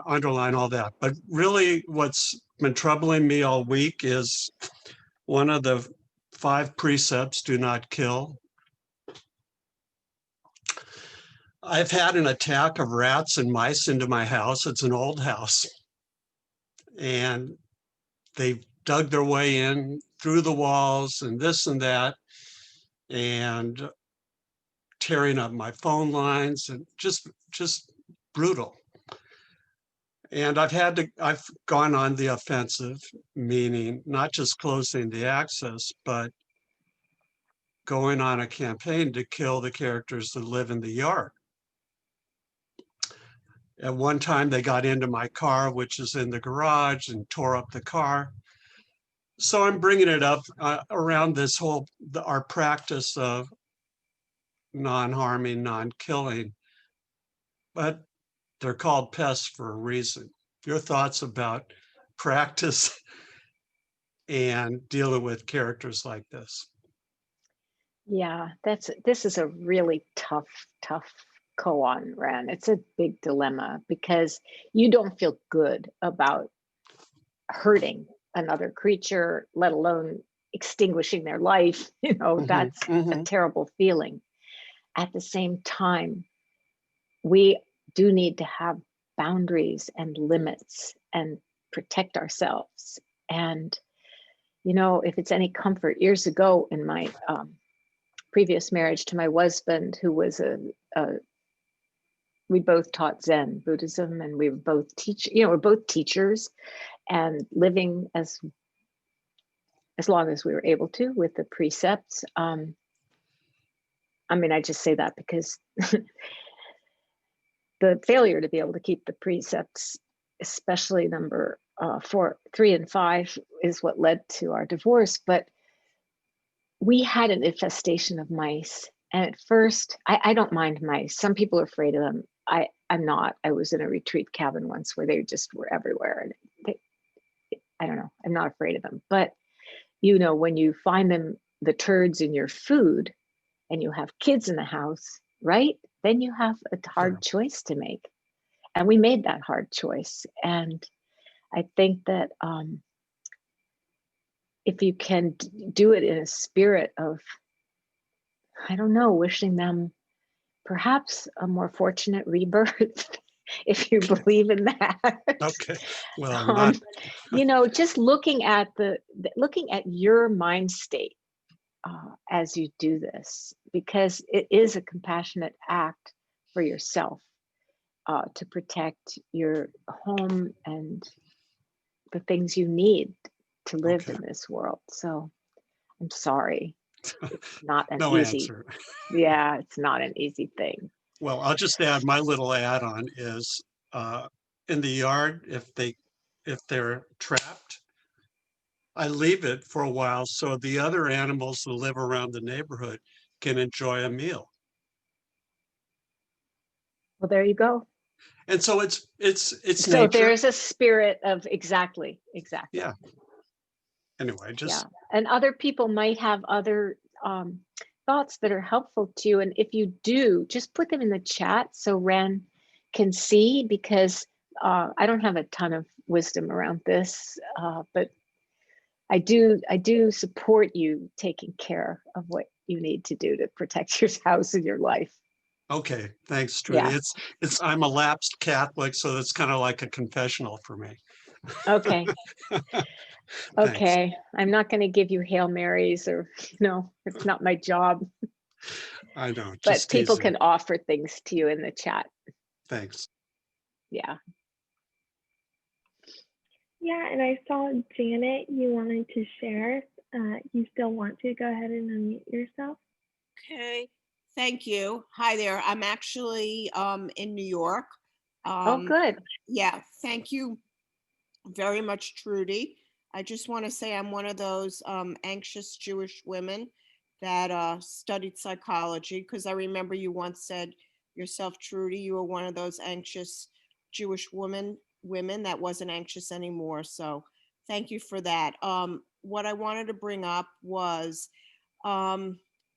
underline all that. But really what's been troubling me all week is one of the 5 precepts, do not kill. I've had an attack of rats and mice into my house. It's an old house. And they've dug their way in through the walls and this and that, and tearing up my phone lines, and just brutal. And I've gone on the offensive, meaning not just closing the access, but going on a campaign to kill the characters that live in the yard. At one time, they got into my car, which is in the garage, and tore up the car. So I'm bringing it up around this whole, our practice of non-harming, non-killing, but they're called pests for a reason. Your thoughts about practice and dealing with characters like this? Yeah, this is a really tough koan, Ran. It's a big dilemma because you don't feel good about hurting another creature, let alone extinguishing their life. You know, that's a terrible feeling. At the same time, we do need to have boundaries and limits and protect ourselves. And, you know, if it's any comfort, years ago in my previous marriage to my husband, who was we both taught Zen Buddhism, and we were both we're both teachers and living as long as we were able to with the precepts. I mean, I just say that because the failure to be able to keep the precepts, especially number 3 and 5, is what led to our divorce. But we had an infestation of mice. And at first, I don't mind mice. Some people are afraid of them. I'm not. I was in a retreat cabin once where they just were everywhere. And I don't know, I'm not afraid of them. But, you know, when you find them, the turds in your food, and you have kids in the house, right? Then you have a hard choice to make. And we made that hard choice. And I think that if you can do it in a spirit of, I don't know, wishing them perhaps a more fortunate rebirth, if you believe in that. Okay, well, I'm not. You know, just looking at your mind state as you do this, because it is a compassionate act for yourself to protect your home and the things you need to live in this world. So I'm sorry. It's not an No easy answer. Yeah, it's not an easy thing. Well, I'll just add, my little add-on is in the yard, if they're trapped, I leave it for a while so the other animals that live around the neighborhood can enjoy a meal. Well, there you go. And so it's So nature. there's a spirit of exactly. Yeah. Anyway, just and other people might have other thoughts that are helpful to you. And if you do, just put them in the chat so Ren can see, because I don't have a ton of wisdom around this, but I do support you taking care of what you need to do to protect your house and your life. okay. Thanks, Trudy. Yeah. I'm a lapsed Catholic, so it's kind of like a confessional for me. Okay. Okay. I'm not going to give you Hail Marys, or, it's not my job. I know. But people can offer things to you in the chat. Thanks. Yeah. Yeah, and I saw Janet, you wanted to share. you still want to, go ahead and unmute yourself. Okay, thank you. Hi there. I'm actually in New York. Oh, good. Yeah, thank you very much, Trudy. I just want to say I'm one of those anxious Jewish women that studied psychology, because I remember you once said yourself, Trudy, you were one of those anxious Jewish women that wasn't anxious anymore. So thank you for that. What I wanted to bring up was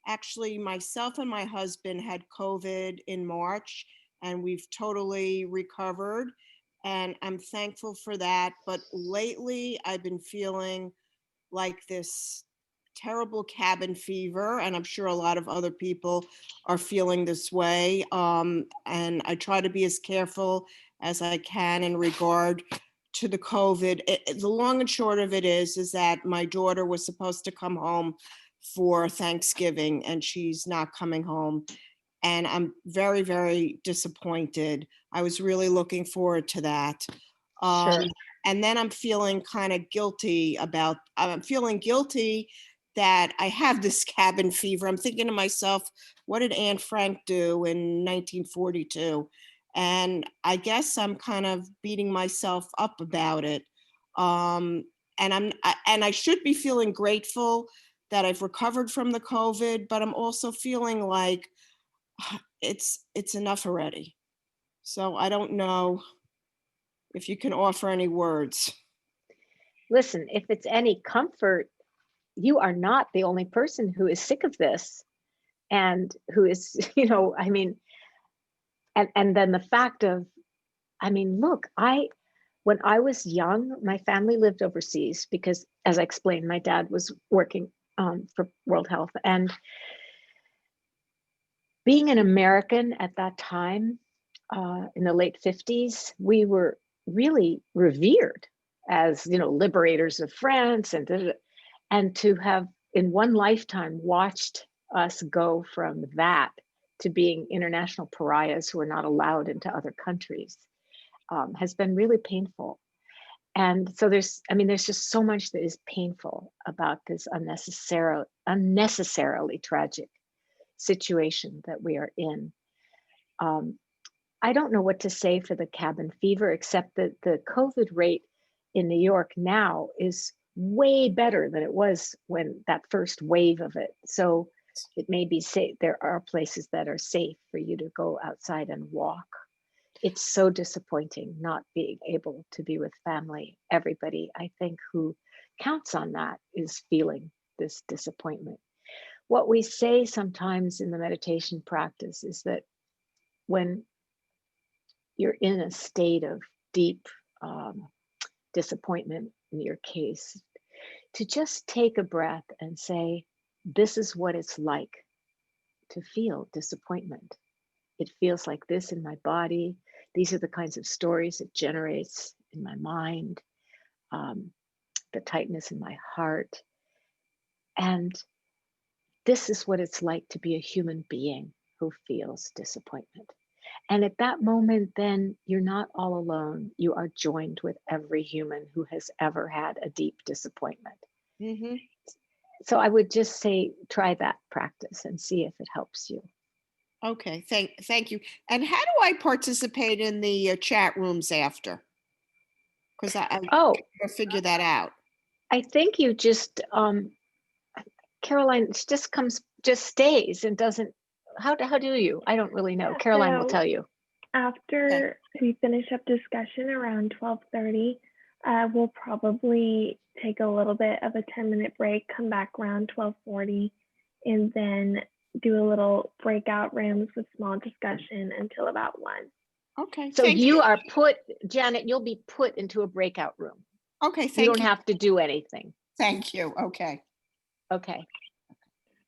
actually myself and my husband had COVID in March, and we've totally recovered. And I'm thankful for that. But lately, I've been feeling like this terrible cabin fever, and I'm sure a lot of other people are feeling this way. And I try to be as careful as I can in regard to the COVID. The long and short of it is that my daughter was supposed to come home for Thanksgiving, and she's not coming home. And I'm very, very disappointed. I was really looking forward to that. Sure. And then I'm feeling kind of guilty I'm feeling guilty that I have this cabin fever. I'm thinking to myself, what did Anne Frank do in 1942? And I guess I'm kind of beating myself up about it. And I should be feeling grateful that I've recovered from the COVID, but I'm also feeling like it's enough already. So I don't know if you can offer any words. Listen, if it's any comfort, you are not the only person who is sick of this and who is, I mean, and then the fact of, I mean, look, when I was young, my family lived overseas because, as I explained, my dad was working for World Health. And being an American at that time, in the late 50s, we were really revered as, liberators of France, and to have in one lifetime watched us go from that to being international pariahs who are not allowed into other countries has been really painful. And so there's just so much that is painful about this unnecessarily tragic situation that we are in. I don't know what to say for the cabin fever, except that the COVID rate in New York now is way better than it was when that first wave of it. So it may be safe. There are places that are safe for you to go outside and walk. It's so disappointing not being able to be with family. Everybody, I think, who counts on that is feeling this disappointment. What we say sometimes in the meditation practice is that when you're in a state of deep disappointment, in your case, to just take a breath and say, this is what it's like to feel disappointment. It feels like this in my body. These are the kinds of stories it generates in my mind, the tightness in my heart. And this is what it's like to be a human being who feels disappointment. And at that moment, then you're not all alone. You are joined with every human who has ever had a deep disappointment. Mm-hmm. So I would just say, try that practice and see if it helps you. Okay, thank you. And how do I participate in the chat rooms after? Because I figure that out. I think you just, Caroline just stays and doesn't, how do you? I don't really know. Yeah, Caroline will tell you. After we finish up discussion around 12:30, we'll probably take a little bit of a 10-minute break, come back around 12:40, and then do a little breakout rooms with small discussion until about 1. Okay. So Janet, you'll be put into a breakout room. Okay, thank you. You don't have to do anything. Thank you. Okay. Okay.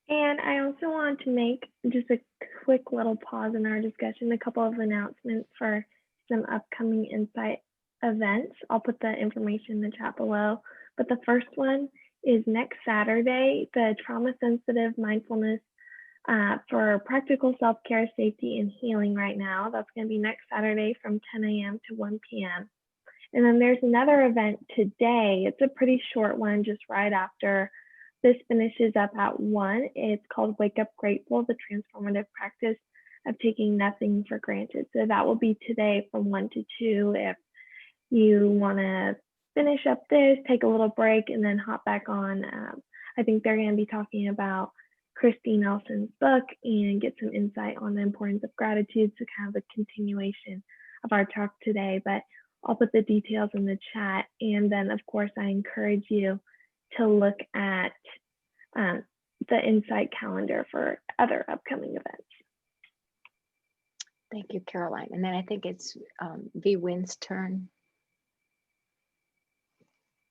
And I also want to make just a quick little pause in our discussion, a couple of announcements for some upcoming Insight events. I'll put the information in the chat below. But the first one is next Saturday, the Trauma Sensitive Mindfulness for Practical Self-Care, Safety, and Healing right now. That's going to be next Saturday from 10 a.m. to 1 p.m. And then there's another event today. It's a pretty short one, just right after This finishes up at 1. It's called Wake Up Grateful, the transformative practice of taking nothing for granted. So that will be today from 1 to 2. If you want to finish up this, take a little break, and then hop back on. I think they're going to be talking about Christine Nelson's book and get some insight on the importance of gratitude. So kind of a continuation of our talk today, but I'll put the details in the chat. And then of course, I encourage you to look at the Insight calendar for other upcoming events. Thank you, Caroline. And then I think it's V Wynn's turn.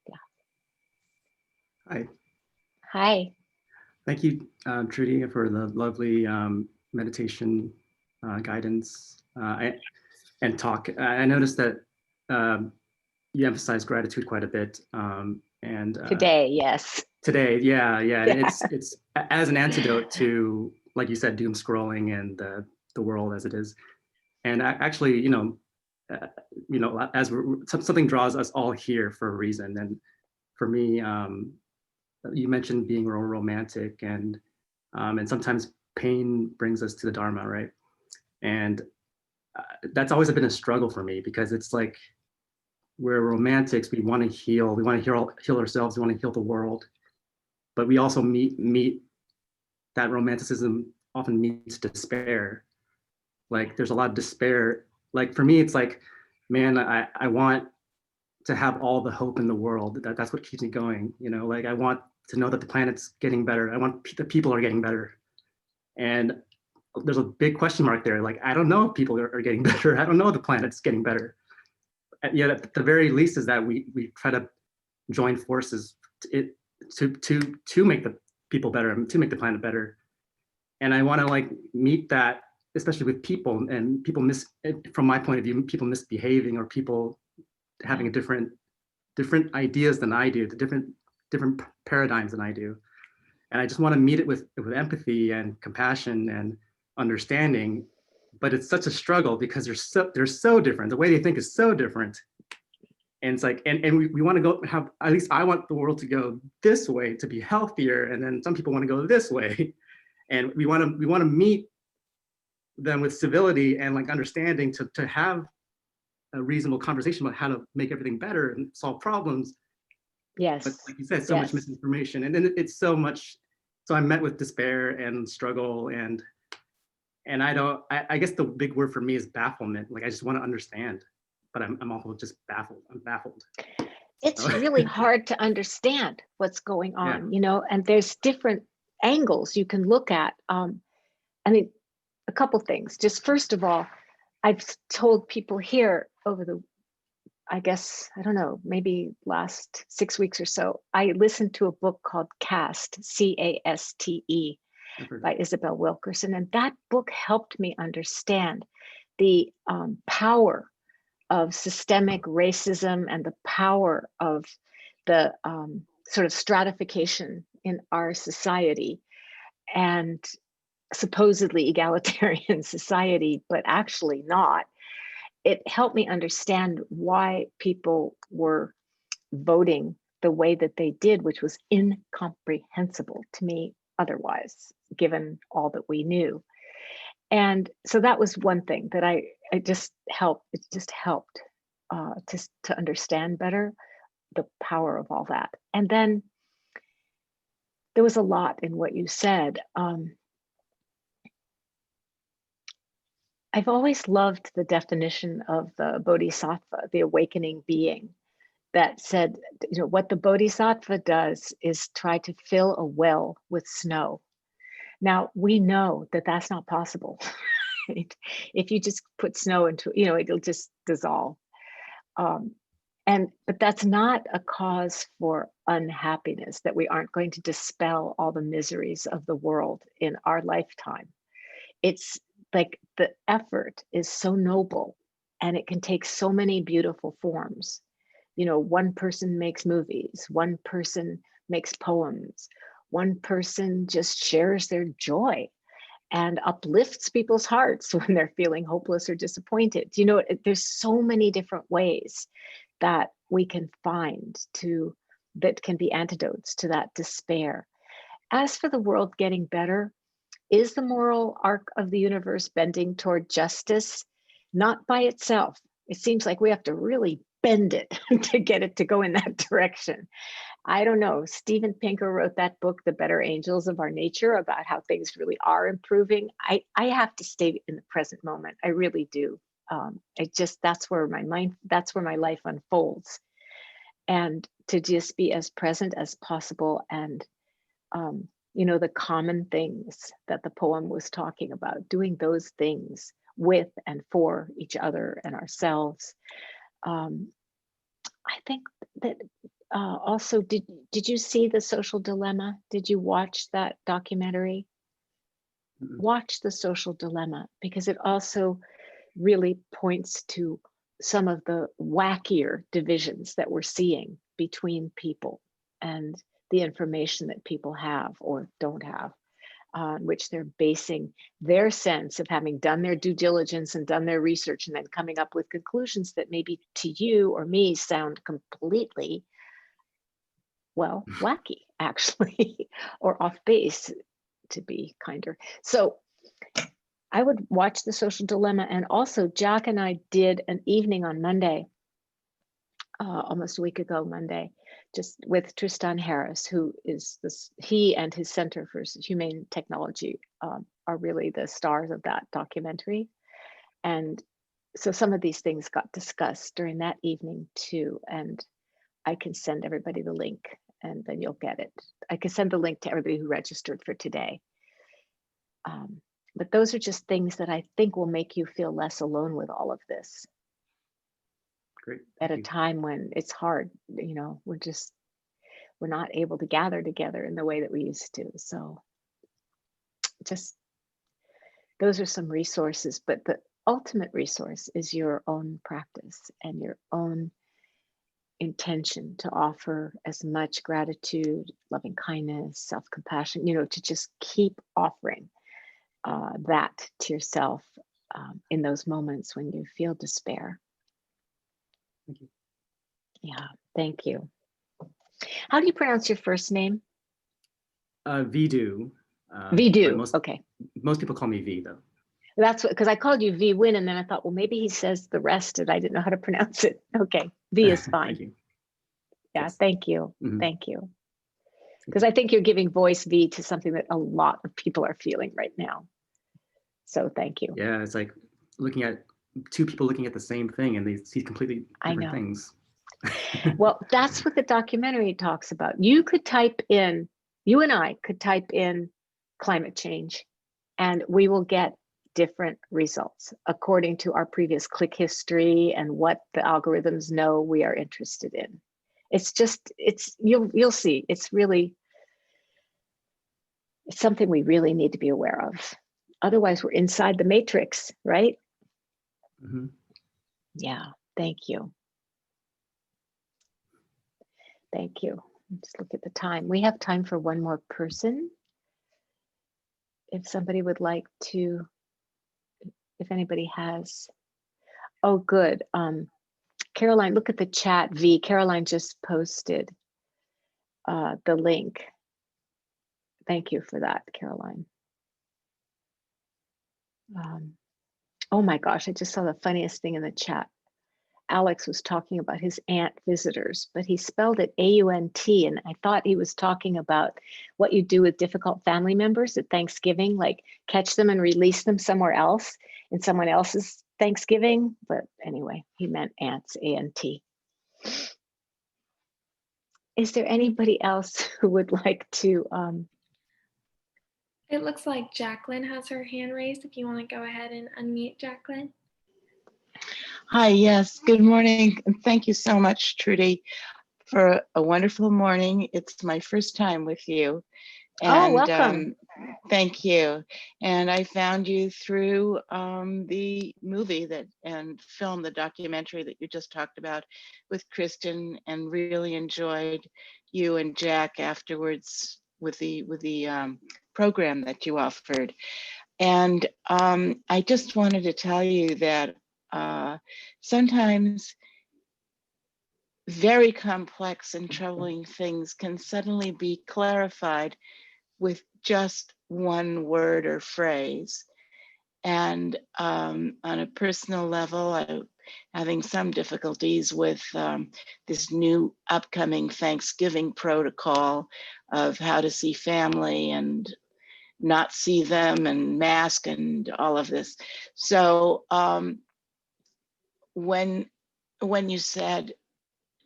Yeah. Hi. Hi. Thank you, Trudy, for the lovely meditation guidance and talk. I noticed that you emphasize gratitude quite a bit. And Today, yes. Today, yeah. Yeah. And it's as an antidote to, like you said, doom scrolling and the world as it is. And actually, as something draws us all here for a reason. And for me, you mentioned being romantic, and sometimes pain brings us to the Dharma, right? And that's always been a struggle for me, because it's like, we're romantics, we want to heal, heal ourselves, we want to heal the world, but we also meet that romanticism often meets despair. Like there's a lot of despair. Like for me, it's like, man, I want to have all the hope in the world. That's what keeps me going. Like I want to know that the planet's getting better. I want the people are getting better. And there's a big question mark there. Like, I don't know if people are getting better. I don't know if the planet's getting better. And yet at the very least is that we try to join forces to make the people better, to make the planet better. And I want to like meet that, especially with people, and people from my point of view, people misbehaving, or people having a different ideas than I do, the different paradigms than I do. And I just want to meet it with empathy and compassion and understanding. But it's such a struggle because they're so different. The way they think is so different. And it's like, and we want to go have, at least I want the world to go this way to be healthier. And then some people want to go this way. And we want to meet them with civility and like understanding to have a reasonable conversation about how to make everything better and solve problems. Yes. But like you said, so much misinformation. And then it's so much, so I'm met with despair and struggle, and I guess the big word for me is bafflement. Like I just want to understand, but I'm also just baffled. I'm baffled. It's really hard to understand what's going on, and there's different angles you can look at. I mean, a couple things. Just first of all, I've told people here over the, I guess, I don't know, maybe last 6 weeks or so, I listened to a book called Caste, C-A-S-T-E, by Isabel Wilkerson. And that book helped me understand the power of systemic racism and the power of the sort of stratification in our society, and supposedly egalitarian society, but actually not. It helped me understand why people were voting the way that they did, which was incomprehensible to me otherwise, given all that we knew. And so that was one thing that it just helped to understand better the power of all that. And then there was a lot in what you said. I've always loved the definition of the bodhisattva, the awakening being, that said, what the bodhisattva does is try to fill a well with snow. Now, we know that that's not possible. Right? If you just put snow into, it'll just dissolve. But that's not a cause for unhappiness, that we aren't going to dispel all the miseries of the world in our lifetime. It's like the effort is so noble, and it can take so many beautiful forms. One person makes movies, one person makes poems, one person just shares their joy and uplifts people's hearts when they're feeling hopeless or disappointed. There's so many different ways that we can find that can be antidotes to that despair. as for the world getting better, is the moral arc of the universe bending toward justice? Not by itself. It seems like we have to really bend it to get it to go in that direction. I don't know. Steven Pinker wrote that book, The Better Angels of Our Nature, about how things really are improving. I have to stay in the present moment. I really do. That's where my life unfolds. And to just be as present as possible. And, the common things that the poem was talking about, doing those things with and for each other and ourselves. I think that also, did you see The Social Dilemma? Did you watch that documentary? Watch The Social Dilemma, because it also really points to some of the wackier divisions that we're seeing between people and the information that people have or don't have, on which they're basing their sense of having done their due diligence and done their research and then coming up with conclusions that maybe to you or me sound completely, well, wacky, actually, or off base, to be kinder. So I would watch The Social Dilemma. And also Jack and I did an evening on Monday, almost a week ago Monday, just with Tristan Harris, who is he and his Center for Humane Technology are really the stars of that documentary. And so some of these things got discussed during that evening too. And I can send everybody the link and then you'll get it. I can send the link to everybody who registered for today. But those are just things that I think will make you feel less alone with all of this. Great. At a time when it's hard, we're not able to gather together in the way that we used to. So just, those are some resources, but the ultimate resource is your own practice and your own intention to offer as much gratitude, loving kindness, self-compassion, to just keep offering that to yourself in those moments when you feel despair. Thank you. Yeah, thank you. How do you pronounce your first name? Vidu. Vidu, okay. Most people call me V though. That's because I called you V Win, and then I thought, well, maybe he says the rest and I didn't know how to pronounce it. Okay, V is fine. Thank you. Yeah, Yes. thank you. Mm-hmm. Thank you. Because I think you're giving voice, V, to something that a lot of people are feeling right now. So thank you. Yeah, it's like looking at two people looking at the same thing and they see completely different things. Well, that's what the documentary talks about. You and I could type in climate change and we will get different results according to our previous click history and what the algorithms know we are interested in. You'll see, it's something we really need to be aware of. Otherwise we're inside the matrix, right? Mm-hmm. Yeah, thank you. Thank you. Just look at the time. We have time for one more person. If somebody would like to, if anybody has. Oh, good. Caroline, look at the chat, V. Caroline just posted the link. Thank you for that, Caroline. Oh my gosh, I just saw the funniest thing in the chat. Alex was talking about his aunt visitors, but he spelled it A-U-N-T, and I thought he was talking about what you do with difficult family members at Thanksgiving, like catch them and release them somewhere else in someone else's Thanksgiving. But anyway, he meant aunts, A-N-T. Is there anybody else who would like to? It looks like Jacqueline has her hand raised. If you want to go ahead and unmute Jacqueline. Hi, yes, good morning. And thank you so much, Trudy, for a wonderful morning. It's my first time with you. And, welcome. Thank you. And I found you through the movie and film, the documentary that you just talked about with Kristen, and really enjoyed you and Jack afterwards with the program that you offered. And I just wanted to tell you that sometimes very complex and troubling things can suddenly be clarified with just one word or phrase. And on a personal level, I'm having some difficulties with this new upcoming Thanksgiving protocol of how to see family and not see them and mask and all of this. So when you said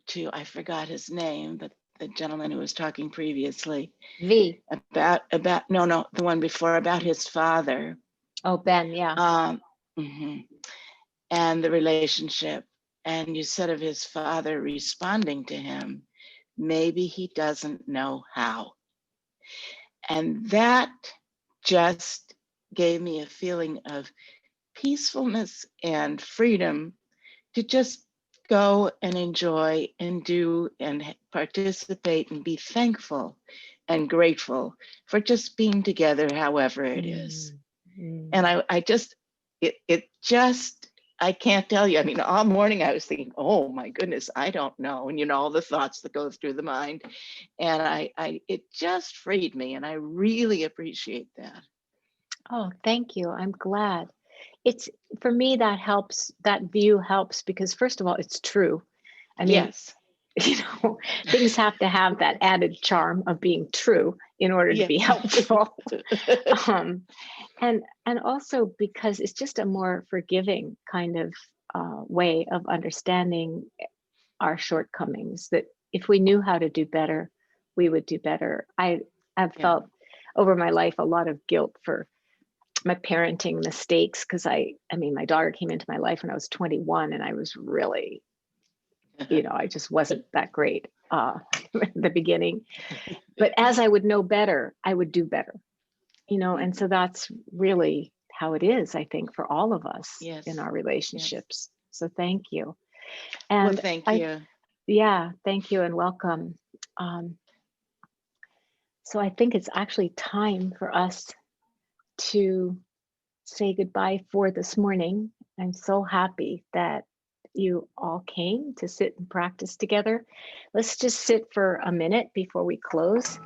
to, I forgot his name, but the gentleman who was talking previously V. about no, the one before, about his father. Oh, Ben, yeah. And the relationship. And you said of his father responding to him, maybe he doesn't know how. And that just gave me a feeling of peacefulness and freedom to just go and enjoy and do and participate and be thankful and grateful for just being together, however it is. And I just, it just, I can't tell you. I mean, all morning I was thinking, oh my goodness, I don't know. And all the thoughts that go through the mind. And it just freed me. And I really appreciate that. Oh, thank you. I'm glad. It's, for me, that helps, that view helps because first of all, it's true. I mean, Yes. Things have to have that added charm of being true in order to be helpful. And also because it's just a more forgiving kind of way of understanding our shortcomings, that if we knew how to do better, we would do better. I've felt over my life a lot of guilt for my parenting mistakes because I mean, my daughter came into my life when I was 21 and I was really, I just wasn't that great at the beginning. But as I would know better, I would do better, and so that's really how it is, I think, for all of us in our relationships. So thank you. And well, thank you. Yeah, thank you and welcome. So I think it's actually time for us to say goodbye for this morning. I'm so happy that you all came to sit and practice together. Let's just sit for a minute before we close.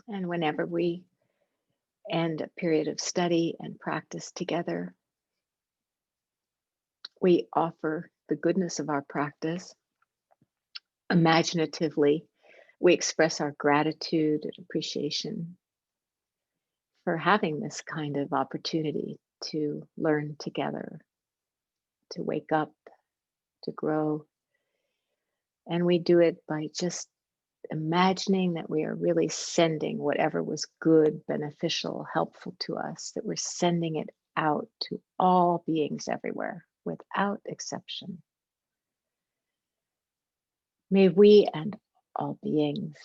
And whenever we end a period of study and practice together, we offer the goodness of our practice. Imaginatively, we express our gratitude and appreciation for having this kind of opportunity to learn together, to wake up, to grow. And we do it by just imagining that we are really sending whatever was good, beneficial, helpful to us, that we're sending it out to all beings everywhere without exception. May we and all beings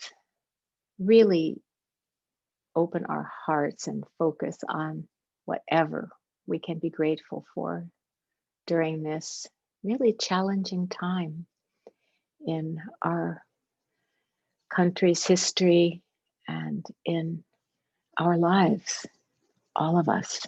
really open our hearts and focus on whatever we can be grateful for during this really challenging time in our country's history and in our lives, all of us.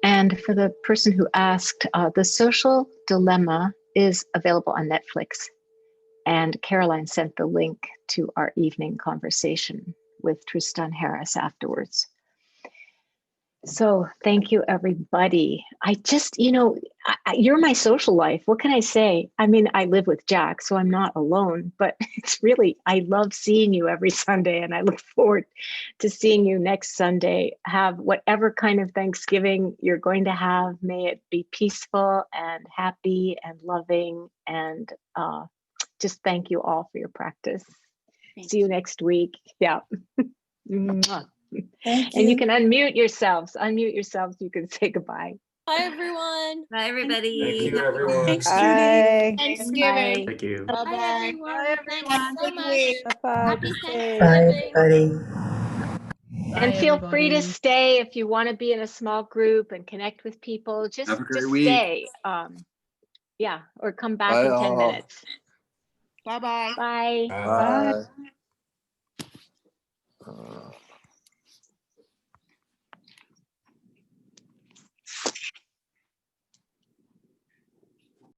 And for the person who asked, The Social Dilemma is available on Netflix. And Caroline sent the link to our evening conversation with Tristan Harris afterwards. So thank you, everybody. I just, you're my social life. What can I say? I mean, I live with Jack, so I'm not alone, but it's really, I love seeing you every Sunday, and I look forward to seeing you next Sunday. Have whatever kind of Thanksgiving you're going to have. May it be peaceful and happy and loving. And just thank you all for your practice. See you next week. Yeah. Mwah. Thank And you you. can unmute yourselves. Unmute yourselves. You can say goodbye. Bye, everyone. Bye, everybody. Thank you, everyone. Thanks, Judy. Bye. Thanksgiving. Thank you. Bye Bye, bye. everyone. Thanks so Good much. week. Bye-bye. Happy Stay. Bye, Thanksgiving. everybody. And feel free to stay if you want to be in a small group and connect with people. Just Have a great just week. stay. Yeah, or come back in 10 minutes. Bye bye. Bye. Bye. Bye.